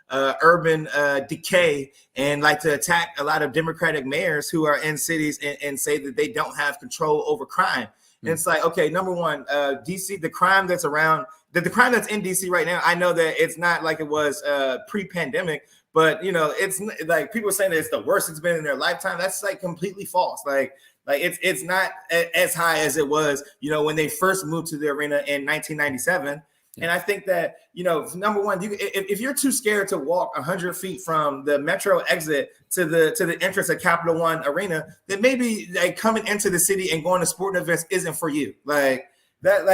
urban decay and like to attack a lot of Democratic mayors who are in cities and say that they don't have control over crime. And it's like, okay, number one, DC, the crime that's in DC right now, I know that it's not like it was pre-pandemic, but it's like people are saying that it's the worst it's been in their lifetime. That's like completely false. Like it's not as high as it was, when they first moved to the arena in 1997. And I think that, number one, if you're too scared to walk 100 feet from the metro exit to the entrance of Capital One Arena, then maybe like coming into the city and going to sporting events isn't for you. Like that,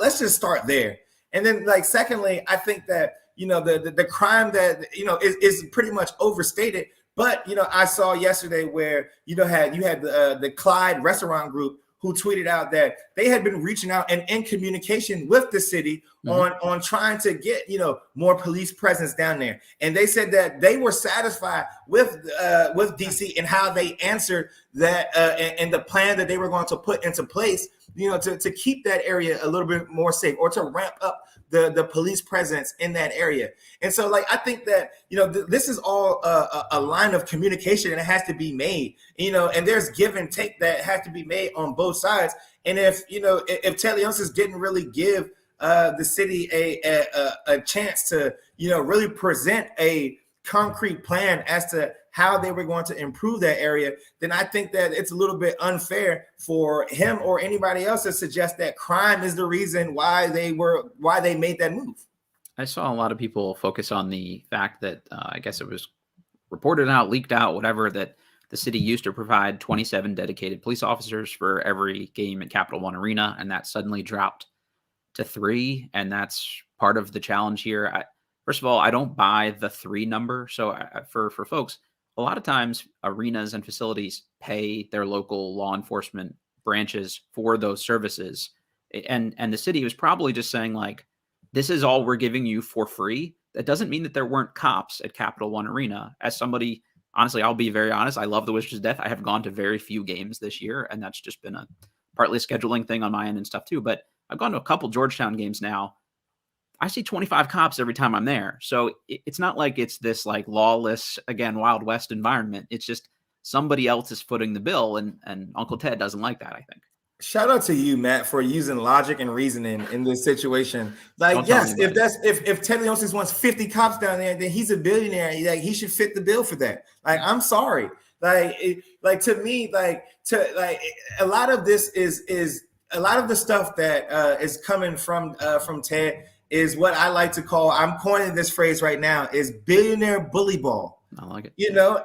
let's just start there. And then like, secondly, I think that, the crime that, is pretty much overstated. But, I saw yesterday where, you had the Clyde restaurant group who tweeted out that they had been reaching out and in communication with the city on trying to get, more police presence down there. And they said that they were satisfied with DC and how they answered that and the plan that they were going to put into place, to keep that area a little bit more safe or to ramp up the police presence in that area. And so like, I think that, this is all a line of communication and it has to be made, and there's give and take that has to be made on both sides. And if Ted Leonsis didn't really give the city a chance to, really present a concrete plan as to how they were going to improve that area, then I think that it's a little bit unfair for him or anybody else to suggest that crime is the reason why they made that move. I saw a lot of people focus on the fact that I guess it was reported out, leaked out, whatever, that the city used to provide 27 dedicated police officers for every game at Capital One Arena, and that suddenly dropped to 3. And that's part of the challenge here. First of all, I don't buy the 3 number. So for folks, a lot of times arenas and facilities pay their local law enforcement branches for those services. And the city was probably just saying like, this is all we're giving you for free. That doesn't mean that there weren't cops at Capital One Arena. As somebody, honestly, I'll be very honest, I love the Wizards to death. I have gone to very few games this year, and that's just been partly a scheduling thing on my end and stuff too. But I've gone to a couple Georgetown games now. I see 25 cops every time I'm there. So it's not like it's this like lawless, again, Wild West environment. It's just somebody else is footing the bill, and Uncle Ted doesn't like that, I think. Shout out to you, Matt, for using logic and reasoning in this situation. Like, yes, if Ted Leonsis wants 50 cops down there, then he's a billionaire. Like, he should fit the bill for that. Like, I'm sorry. To me, a lot of this is a lot of the stuff that is coming from Ted is what I like to call, I'm coining this phrase right now, is billionaire bully ball. I like it.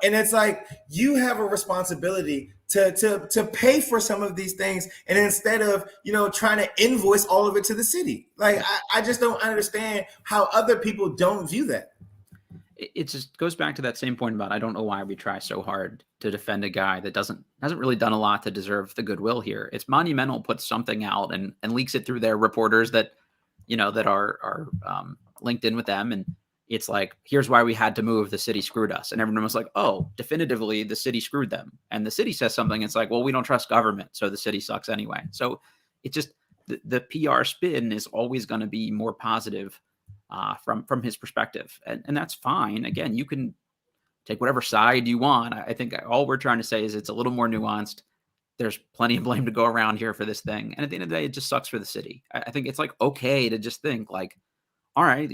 And it's like, you have a responsibility to pay for some of these things, and instead of trying to invoice all of it to the city. Like, I just don't understand how other people don't view that. it just goes back to that same point about I don't know why we try so hard to defend a guy that hasn't really done a lot to deserve the goodwill here. It's Monumental puts something out and leaks it through their reporters that that are linked in with them, and it's like, here's why we had to move. The city screwed us, and everyone was like, oh, definitively the city screwed them. And the city says something. It's like, well, we don't trust government, so the city sucks anyway. So it just the PR spin is always going to be more positive from his perspective, and that's fine. Again, you can take whatever side you want. I think all we're trying to say is it's a little more nuanced. There's plenty of blame to go around here for this thing, and at the end of the day, it just sucks for the city. I think it's like okay to just think like, all right,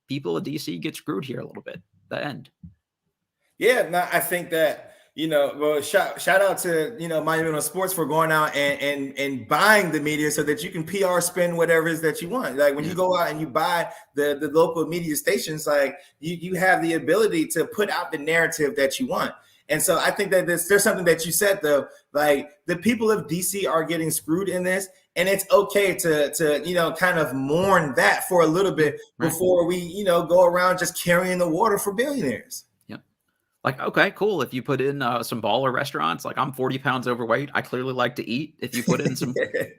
people of DC get screwed here a little bit. The end. Yeah, no, I think that well, shout out to Monumental Sports for going out and buying the media so that you can PR spin whatever it is that you want. Like when you go out and you buy the local media stations, like you have the ability to put out the narrative that you want. And so I think that there's something that you said though, like the people of DC are getting screwed in this, and it's okay to kind of mourn that for a little bit before we go around just carrying the water for billionaires. Like, okay, cool. If you put in some baller restaurants, like I'm 40 pounds overweight, I clearly like to eat. If you put in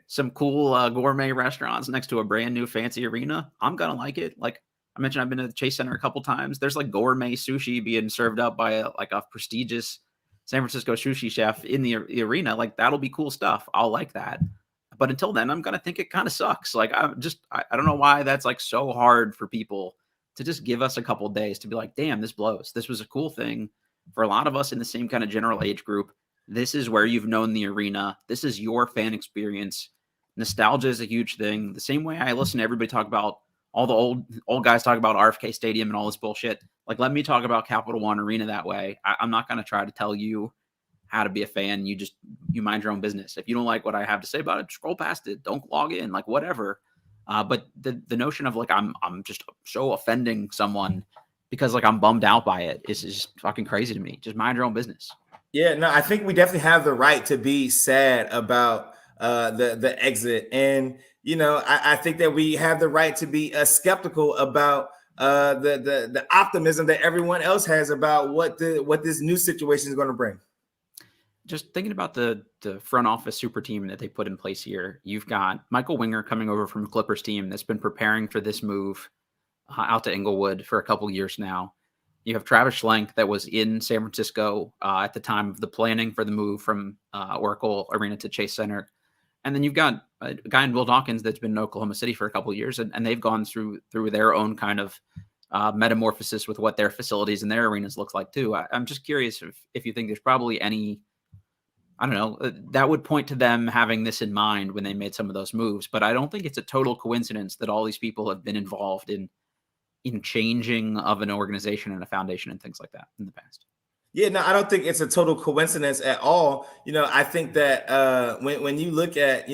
some cool gourmet restaurants next to a brand new fancy arena, I'm gonna like it. Like I mentioned, I've been to the Chase Center a couple times. There's like gourmet sushi being served up by a prestigious San Francisco sushi chef in the arena. Like that'll be cool stuff. I'll like that. But until then, I'm gonna think it kind of sucks. Like I don't know why that's like so hard for people to just give us a couple of days to be like, damn, this blows. This was a cool thing for a lot of us in the same kind of general age group. This is where you've known the arena. This is your fan experience. Nostalgia is a huge thing. The same way I listen to everybody talk about all the old guys talk about RFK Stadium and all this bullshit. Like, let me talk about Capital One Arena that way. I'm not going to try to tell you how to be a fan. You mind your own business. If you don't like what I have to say about it, scroll past it. Don't log in, like whatever. But the notion of like I'm just so offending someone because like I'm bummed out by it is just fucking crazy to me. Just mind your own business. Yeah, no, I think we definitely have the right to be sad about the exit, and I think that we have the right to be skeptical about the optimism that everyone else has about what this new situation is going to bring. Just thinking about the front office super team that they put in place here, you've got Michael Winger coming over from Clippers team that's been preparing for this move out to Inglewood for a couple years now. You have Travis Schlenk that was in San Francisco at the time of the planning for the move from Oracle Arena to Chase Center. And then you've got a guy in Will Dawkins that's been in Oklahoma City for a couple of years, and they've gone through their own kind of metamorphosis with what their facilities and their arenas look like too. I'm just curious if you think there's probably any, I don't know, that would point to them having this in mind when they made some of those moves. But I don't think it's a total coincidence that all these people have been involved in changing of an organization and a foundation and things like that in the past. Yeah, no, I don't think it's a total coincidence at all. I think that when you look at,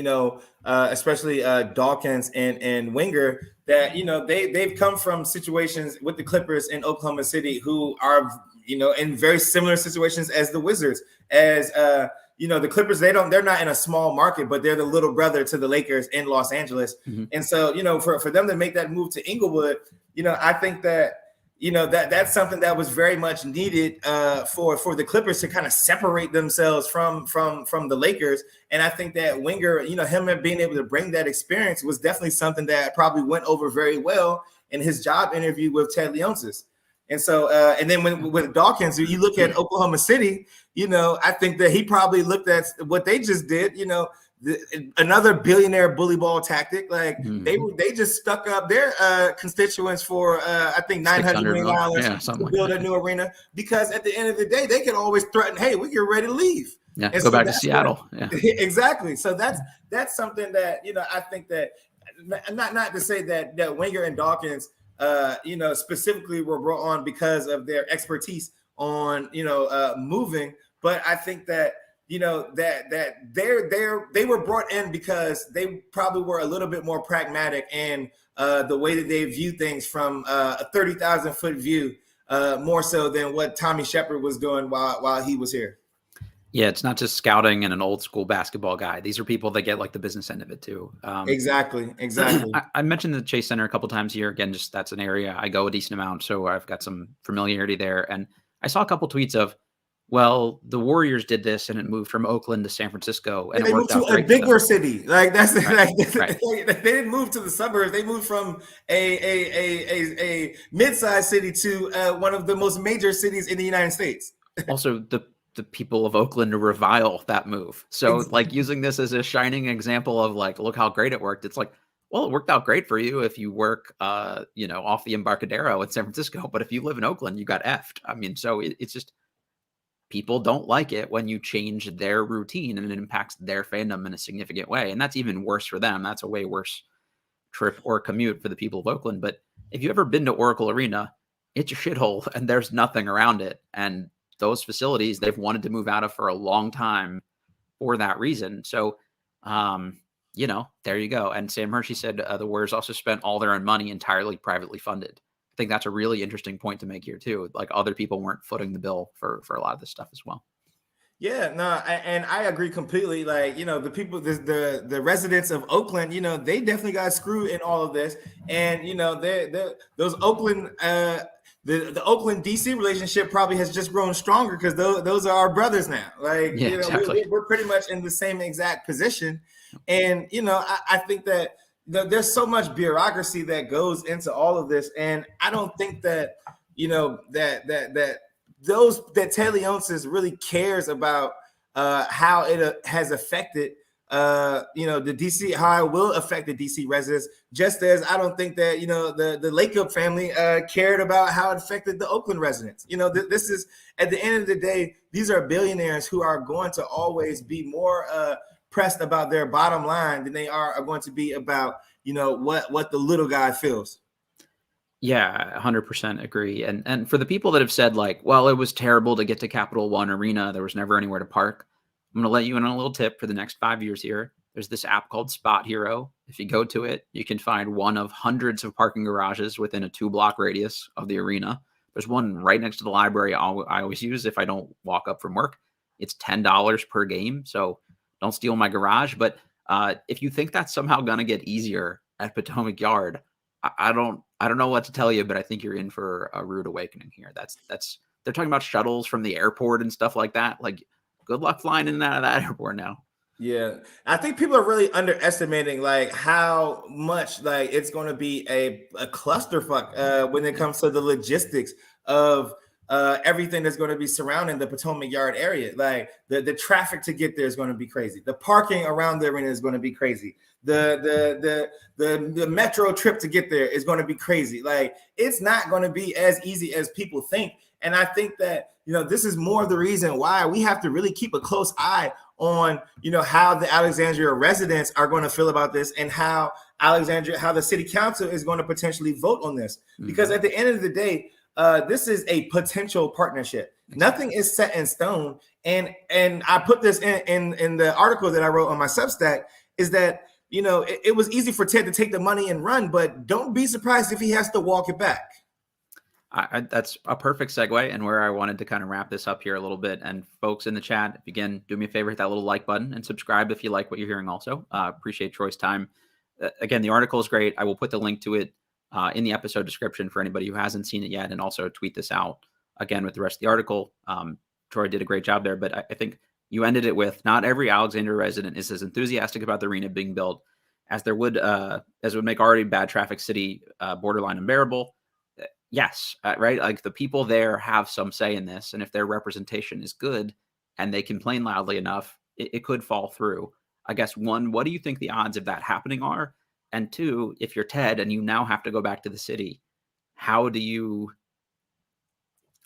especially Dawkins and Winger, that, they've come from situations with the Clippers in Oklahoma City who are, in very similar situations as the Wizards, as the Clippers, they're not in a small market, but they're the little brother to the Lakers in Los Angeles. Mm-hmm. And so, for them to make that move to Inglewood, I think that, that's something that was very much needed for the Clippers to kind of separate themselves from the Lakers. And I think that Winger, him being able to bring that experience was definitely something that probably went over very well in his job interview with Ted Leonsis. And so, and then with Dawkins, you look at Oklahoma City, I think that he probably looked at what they just did, another billionaire bully ball tactic. Like they just stuck up their constituents for, I think $900 million to build a new arena, because at the end of the day, they can always threaten, hey, we get ready to leave. Yeah, and go back to Seattle. Yeah, exactly. So that's something that, I think that not to say that Winger and Dawkins, specifically were brought on because of their expertise on, moving. But I think that, that they were brought in because they probably were a little bit more pragmatic in the way that they view things from a 30,000 foot view, more so than what Tommy Shepard was doing while he was here. Yeah, it's not just scouting and an old school basketball guy. These are people that get like the business end of it too. Exactly. Exactly. I mentioned the Chase Center a couple times here. Again, just that's an area I go a decent amount, so I've got some familiarity there. And I saw a couple tweets of, well, the Warriors did this and it moved from Oakland to San Francisco, and And it they moved worked to out a great for them. bigger city. Like that's Right, like right. they didn't move to the suburbs. They moved from a mid-sized city to one of the most major cities in the United States. Also, the people of Oakland revile that move. So, like using this as a shining example of like, look how great it worked. It's like, well, it worked out great for you if you work, off the Embarcadero in San Francisco. But if you live in Oakland, you got effed. I mean, so it's just people don't like it when you change their routine and it impacts their fandom in a significant way. And that's even worse for them. That's a way worse trip or commute for the people of Oakland. But if you've ever been to Oracle Arena, it's a shithole and there's nothing around it. And those facilities they've wanted to move out of for a long time for that reason. So, there you go. And Sam Hershey said the Warriors also spent all their own money entirely privately funded. I think that's a really interesting point to make here too. Like other people weren't footing the bill for a lot of this stuff as well. Yeah, no, and I agree completely. Like, the people, the residents of Oakland, they definitely got screwed in all of this. And they those Oakland, the Oakland DC relationship probably has just grown stronger because those are our brothers now. Like, Yeah, exactly. we're pretty much in the same exact position. And I think that there's so much bureaucracy that goes into all of this, and I don't think that that Ted Leonsis really cares about how it has affected the DC, how it will affect the DC residents, just as I don't think that the Lakeup family cared about how it affected the Oakland residents. This is, at the end of the day, these are billionaires who are going to always be more pressed about their bottom line than they are going to be about what the little guy feels. Yeah, 100% agree. And for the people that have said like, well, it was terrible to get to Capital One Arena, there was never anywhere to park. I'm going to let you in on a little tip for the next 5 years here. There's this app called Spot Hero. If you go to it, you can find one of hundreds of parking garages within a 2-block radius of the arena. There's one right next to the library I always use if I don't walk up from work. It's $10 per game, so don't steal my garage. But if you think that's somehow going to get easier at Potomac Yard, I don't know what to tell you, but I think you're in for a rude awakening here. That's they're talking about shuttles from the airport and stuff like that. Like, good luck flying in and out of that airport now. Yeah, I think people are really underestimating like how much like it's going to be a clusterfuck when it comes to the logistics of everything that's going to be surrounding the Potomac Yard area. Like the traffic to get there is going to be crazy. The parking around the arena is going to be crazy. The metro trip to get there is going to be crazy. Like, it's not going to be as easy as people think. And I think that this is more of the reason why we have to really keep a close eye on how the Alexandria residents are going to feel about this, and how the city council is going to potentially vote on this. Because at the end of the day, this is a potential partnership. Exactly. Nothing is set in stone. And I put this in the article that I wrote on my Substack, is that it was easy for Ted to take the money and run, but don't be surprised if he has to walk it back. That's a perfect segue, and where I wanted to kind of wrap this up here a little bit. And folks in the chat, again, do me a favor, hit that little like button and subscribe if you like what you're hearing also. Appreciate Troy's time. Again, the article is great. I will put the link to it in the episode description for anybody who hasn't seen it yet, and also tweet this out again with the rest of the article. Troy did a great job there, but I think you ended it with, not every Alexandria resident is as enthusiastic about the arena being built as would make already bad traffic city borderline unbearable. Yes, right? Like, the people there have some say in this, and if their representation is good and they complain loudly enough, it could fall through. I guess, one, what do you think the odds of that happening are? And two, if you're Ted and you now have to go back to the city, how do you...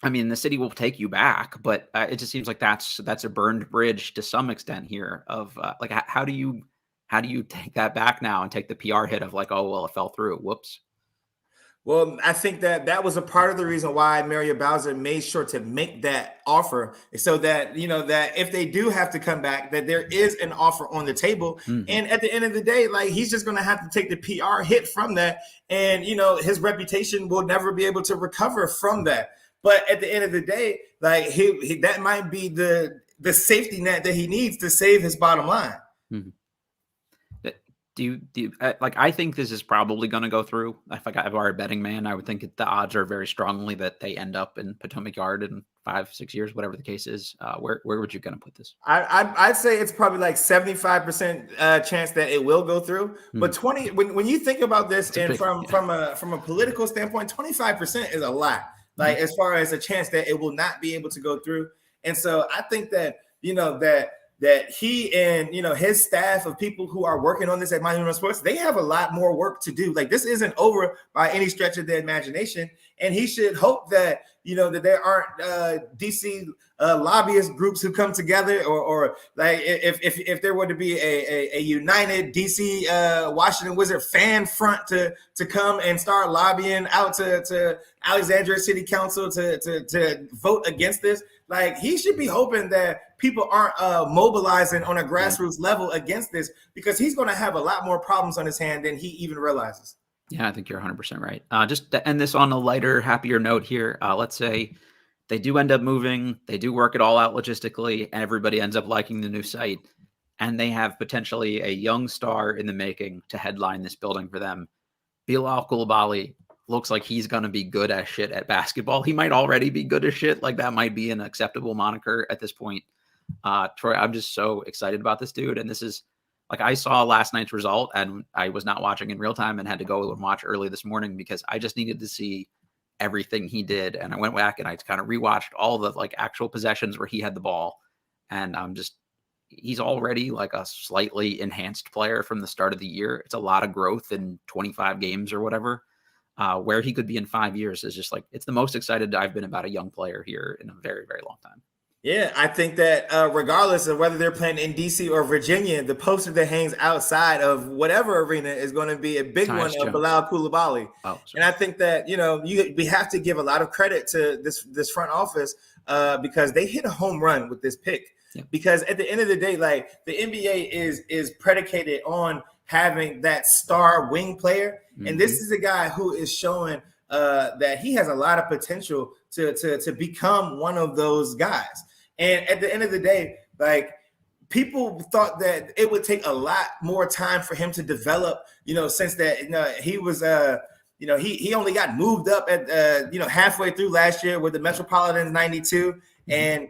I mean, the city will take you back, but it just seems like that's a burned bridge to some extent here. Of like, how do you take that back now and take the PR hit of like, oh well, it fell through. Whoops. Well, I think that was a part of the reason why Mario Bowser made sure to make that offer, so that that if they do have to come back, that there is an offer on the table. Mm-hmm. And at the end of the day, like, he's just going to have to take the PR hit from that, and his reputation will never be able to recover from that. But at the end of the day, like, he that might be the the safety net that he needs to save his bottom line. Mm-hmm. Do you like? I think this is probably going to go through. If I were a betting man, I would think the odds are very strongly that they end up in Potomac Yard in 5-6 years, whatever the case is. Where would you going to put this? I'd say it's probably like 75% chance that it will go through. But 20 when you think about this, and from a political standpoint, 25% is a lot. Like as far as a chance that it will not be able to go through. And so I think that that he and his staff of people who are working on this at Monumental Sports, they have a lot more work to do. Like this isn't over by any stretch of the imagination, and he should hope that that there aren't DC lobbyist groups who come together, or like if there were to be a united DC Washington Wizard fan front to come and start lobbying out to Alexandria City Council to vote against this. Like he should be hoping that people aren't mobilizing on a grassroots level against this, because he's going to have a lot more problems on his hand than he even realizes. Yeah, I think you're 100% right. Just to end this on a lighter, happier note here, let's say they do end up moving, they do work it all out logistically, and everybody ends up liking the new site, and they have potentially a young star in the making to headline this building for them. Bilal Coulibaly looks like he's going to be good as shit at basketball. He might already be good as shit. Like that might be an acceptable moniker at this point. Troy, I'm just so excited about this dude. And this is like, I saw last night's result and I was not watching in real time and had to go and watch early this morning because I just needed to see everything he did. And I went back and I kind of rewatched all the like actual possessions where he had the ball. And he's already like a slightly enhanced player from the start of the year. It's a lot of growth in 25 games or whatever. Where he could be in 5 years is just like, it's the most excited I've been about a young player here in a very, very long time. Yeah, I think that regardless of whether they're playing in DC or Virginia, the poster that hangs outside of whatever arena is going to be a big one of Bilal Coulibaly. And I think that, we have to give a lot of credit to this front office because they hit a home run with this pick. Yeah. Because at the end of the day, like the NBA is predicated on having that star wing player. Mm-hmm. And this is a guy who is showing that he has a lot of potential to become one of those guys. And at the end of the day, like people thought that it would take a lot more time for him to develop, since that, he was, he only got moved up at, halfway through last year with the Metropolitans 92. Mm-hmm. And,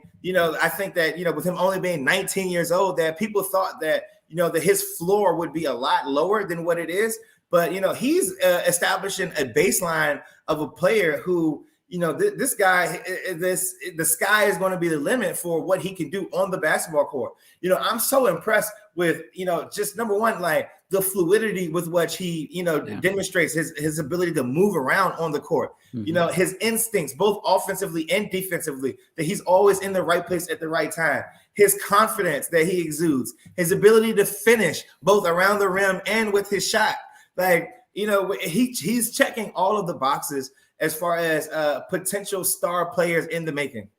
I think that, with him only being 19 years old, that people thought that, that his floor would be a lot lower than what it is. But, he's establishing a baseline of a player who, this guy, the sky is going to be the limit for what he can do on the basketball court. I'm so impressed with, just number one, like the fluidity with which he, demonstrates his ability to move around on the court. Mm-hmm. His instincts, both offensively and defensively, that he's always in the right place at the right time. His confidence that he exudes, his ability to finish both around the rim and with his shot. Like, he's checking all of the boxes as far as potential star players in the making.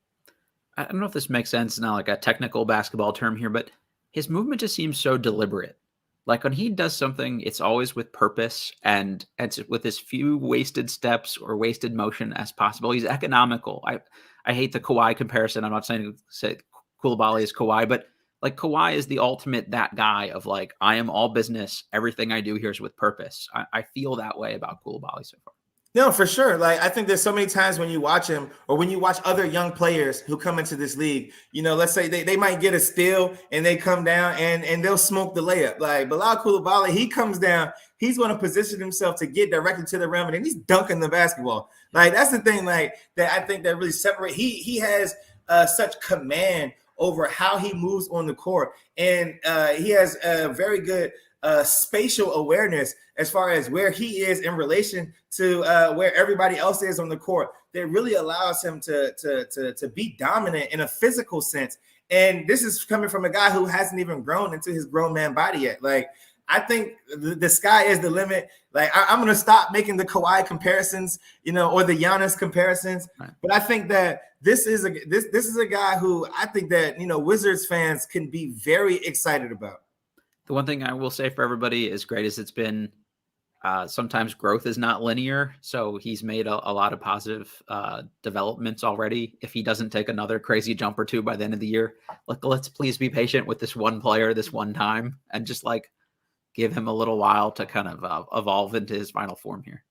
I don't know if this makes sense now, like a technical basketball term here, but his movement just seems so deliberate. Like when he does something, it's always with purpose and it's with as few wasted steps or wasted motion as possible. He's economical. I hate the Kawhi comparison. I'm not saying Coulibaly is Kawhi, but like Kawhi is the ultimate that guy of like, I am all business. Everything I do here is with purpose. I feel that way about Coulibaly so far. No, for sure. Like, I think there's so many times when you watch him or when you watch other young players who come into this league, let's say they might get a steal and they come down and they'll smoke the layup. Like Bilal Coulibaly, he comes down, he's going to position himself to get directly to the rim and then he's dunking the basketball. Like, that's the thing, like, that I think that really separates. He has such command over how he moves on the court. And he has a very good spatial awareness as far as where he is in relation to where everybody else is on the court. That really allows him to be dominant in a physical sense. And this is coming from a guy who hasn't even grown into his grown man body yet. Like, I think the sky is the limit. Like, I'm going to stop making the Kawhi comparisons, or the Giannis comparisons. Right. But I think that this is a guy who I think that, Wizards fans can be very excited about. The one thing I will say for everybody, as great as it's been, Sometimes growth is not linear, so he's made a lot of positive developments already. If he doesn't take another crazy jump or two by the end of the year, let's please be patient with this one player this one time and just like give him a little while to kind of evolve into his final form here.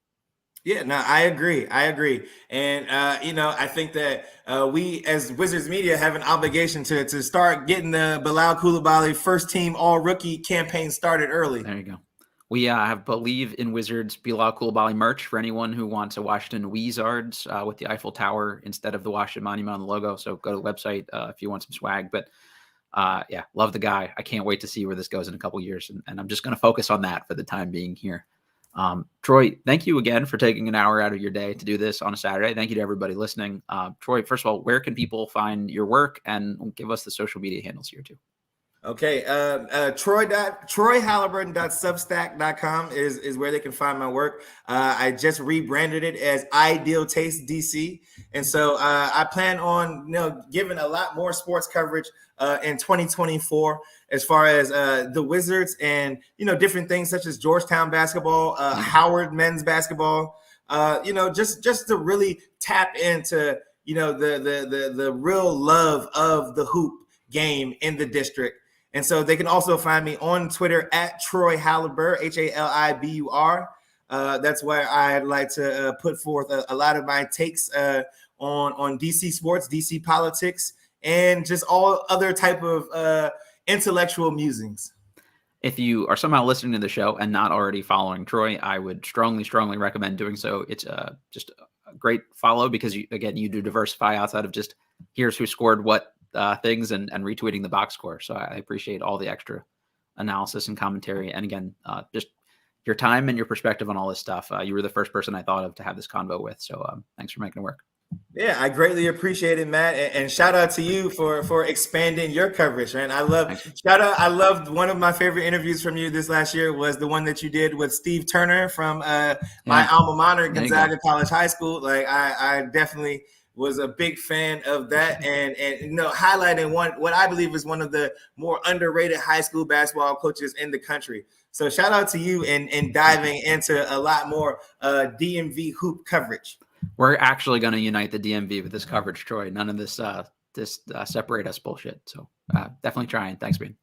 Yeah, no, I agree. I agree. And, I think that we as Wizards media have an obligation to start getting the Bilal Coulibaly first team all rookie campaign started early. There you go. We have Believe in Wizards Bilal Coulibaly merch for anyone who wants a Washington Wizards with the Eiffel Tower instead of the Washington Monument on the logo. So go to the website if you want some swag. But yeah, love the guy. I can't wait to see where this goes in a couple years. And I'm just going to focus on that for the time being here. Troy, thank you again for taking an hour out of your day to do this on a Saturday. Thank you to everybody listening. Troy, first of all, where can people find your work, and give us the social media handles here too? Okay. TroyHaliburton.substack.com is where they can find my work. I just rebranded it as Ideal Taste DC. And so I plan on, giving a lot more sports coverage in 2024 as far as the Wizards and, different things such as Georgetown basketball, Howard men's basketball, just to really tap into, the real love of the hoop game in the district. And so they can also find me on Twitter at Troy Halibur, Halibur. That's where I'd like to put forth a lot of my takes on DC sports, DC politics, and just all other type of intellectual musings. If you are somehow listening to the show and not already following Troy, I would strongly, strongly recommend doing so. It's just a great follow because, you do diversify outside of just here's who scored what things and retweeting the box score. So I appreciate all the extra analysis and commentary. And again, just your time and your perspective on all this stuff. You were the first person I thought of to have this convo with. So thanks for making it work. Yeah, I greatly appreciate it, Matt, and shout out to you for expanding your coverage, man. I loved one of my favorite interviews from you this last year was the one that you did with Steve Turner from my alma mater, Gonzaga College High School. Like I definitely was a big fan of that, and highlighting what I believe is one of the more underrated high school basketball coaches in the country. So shout out to you and diving into a lot more DMV hoop coverage. We're actually going to unite the DMV with this coverage, Troy. None of this separate us bullshit. So definitely trying. Thanks, man.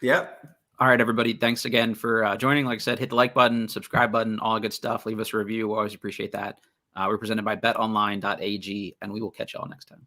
Yep. All right, everybody. Thanks again for joining. Like I said, hit the like button, subscribe button, all good stuff. Leave us a review. We always appreciate that. We're presented by betonline.ag, and we will catch y'all next time.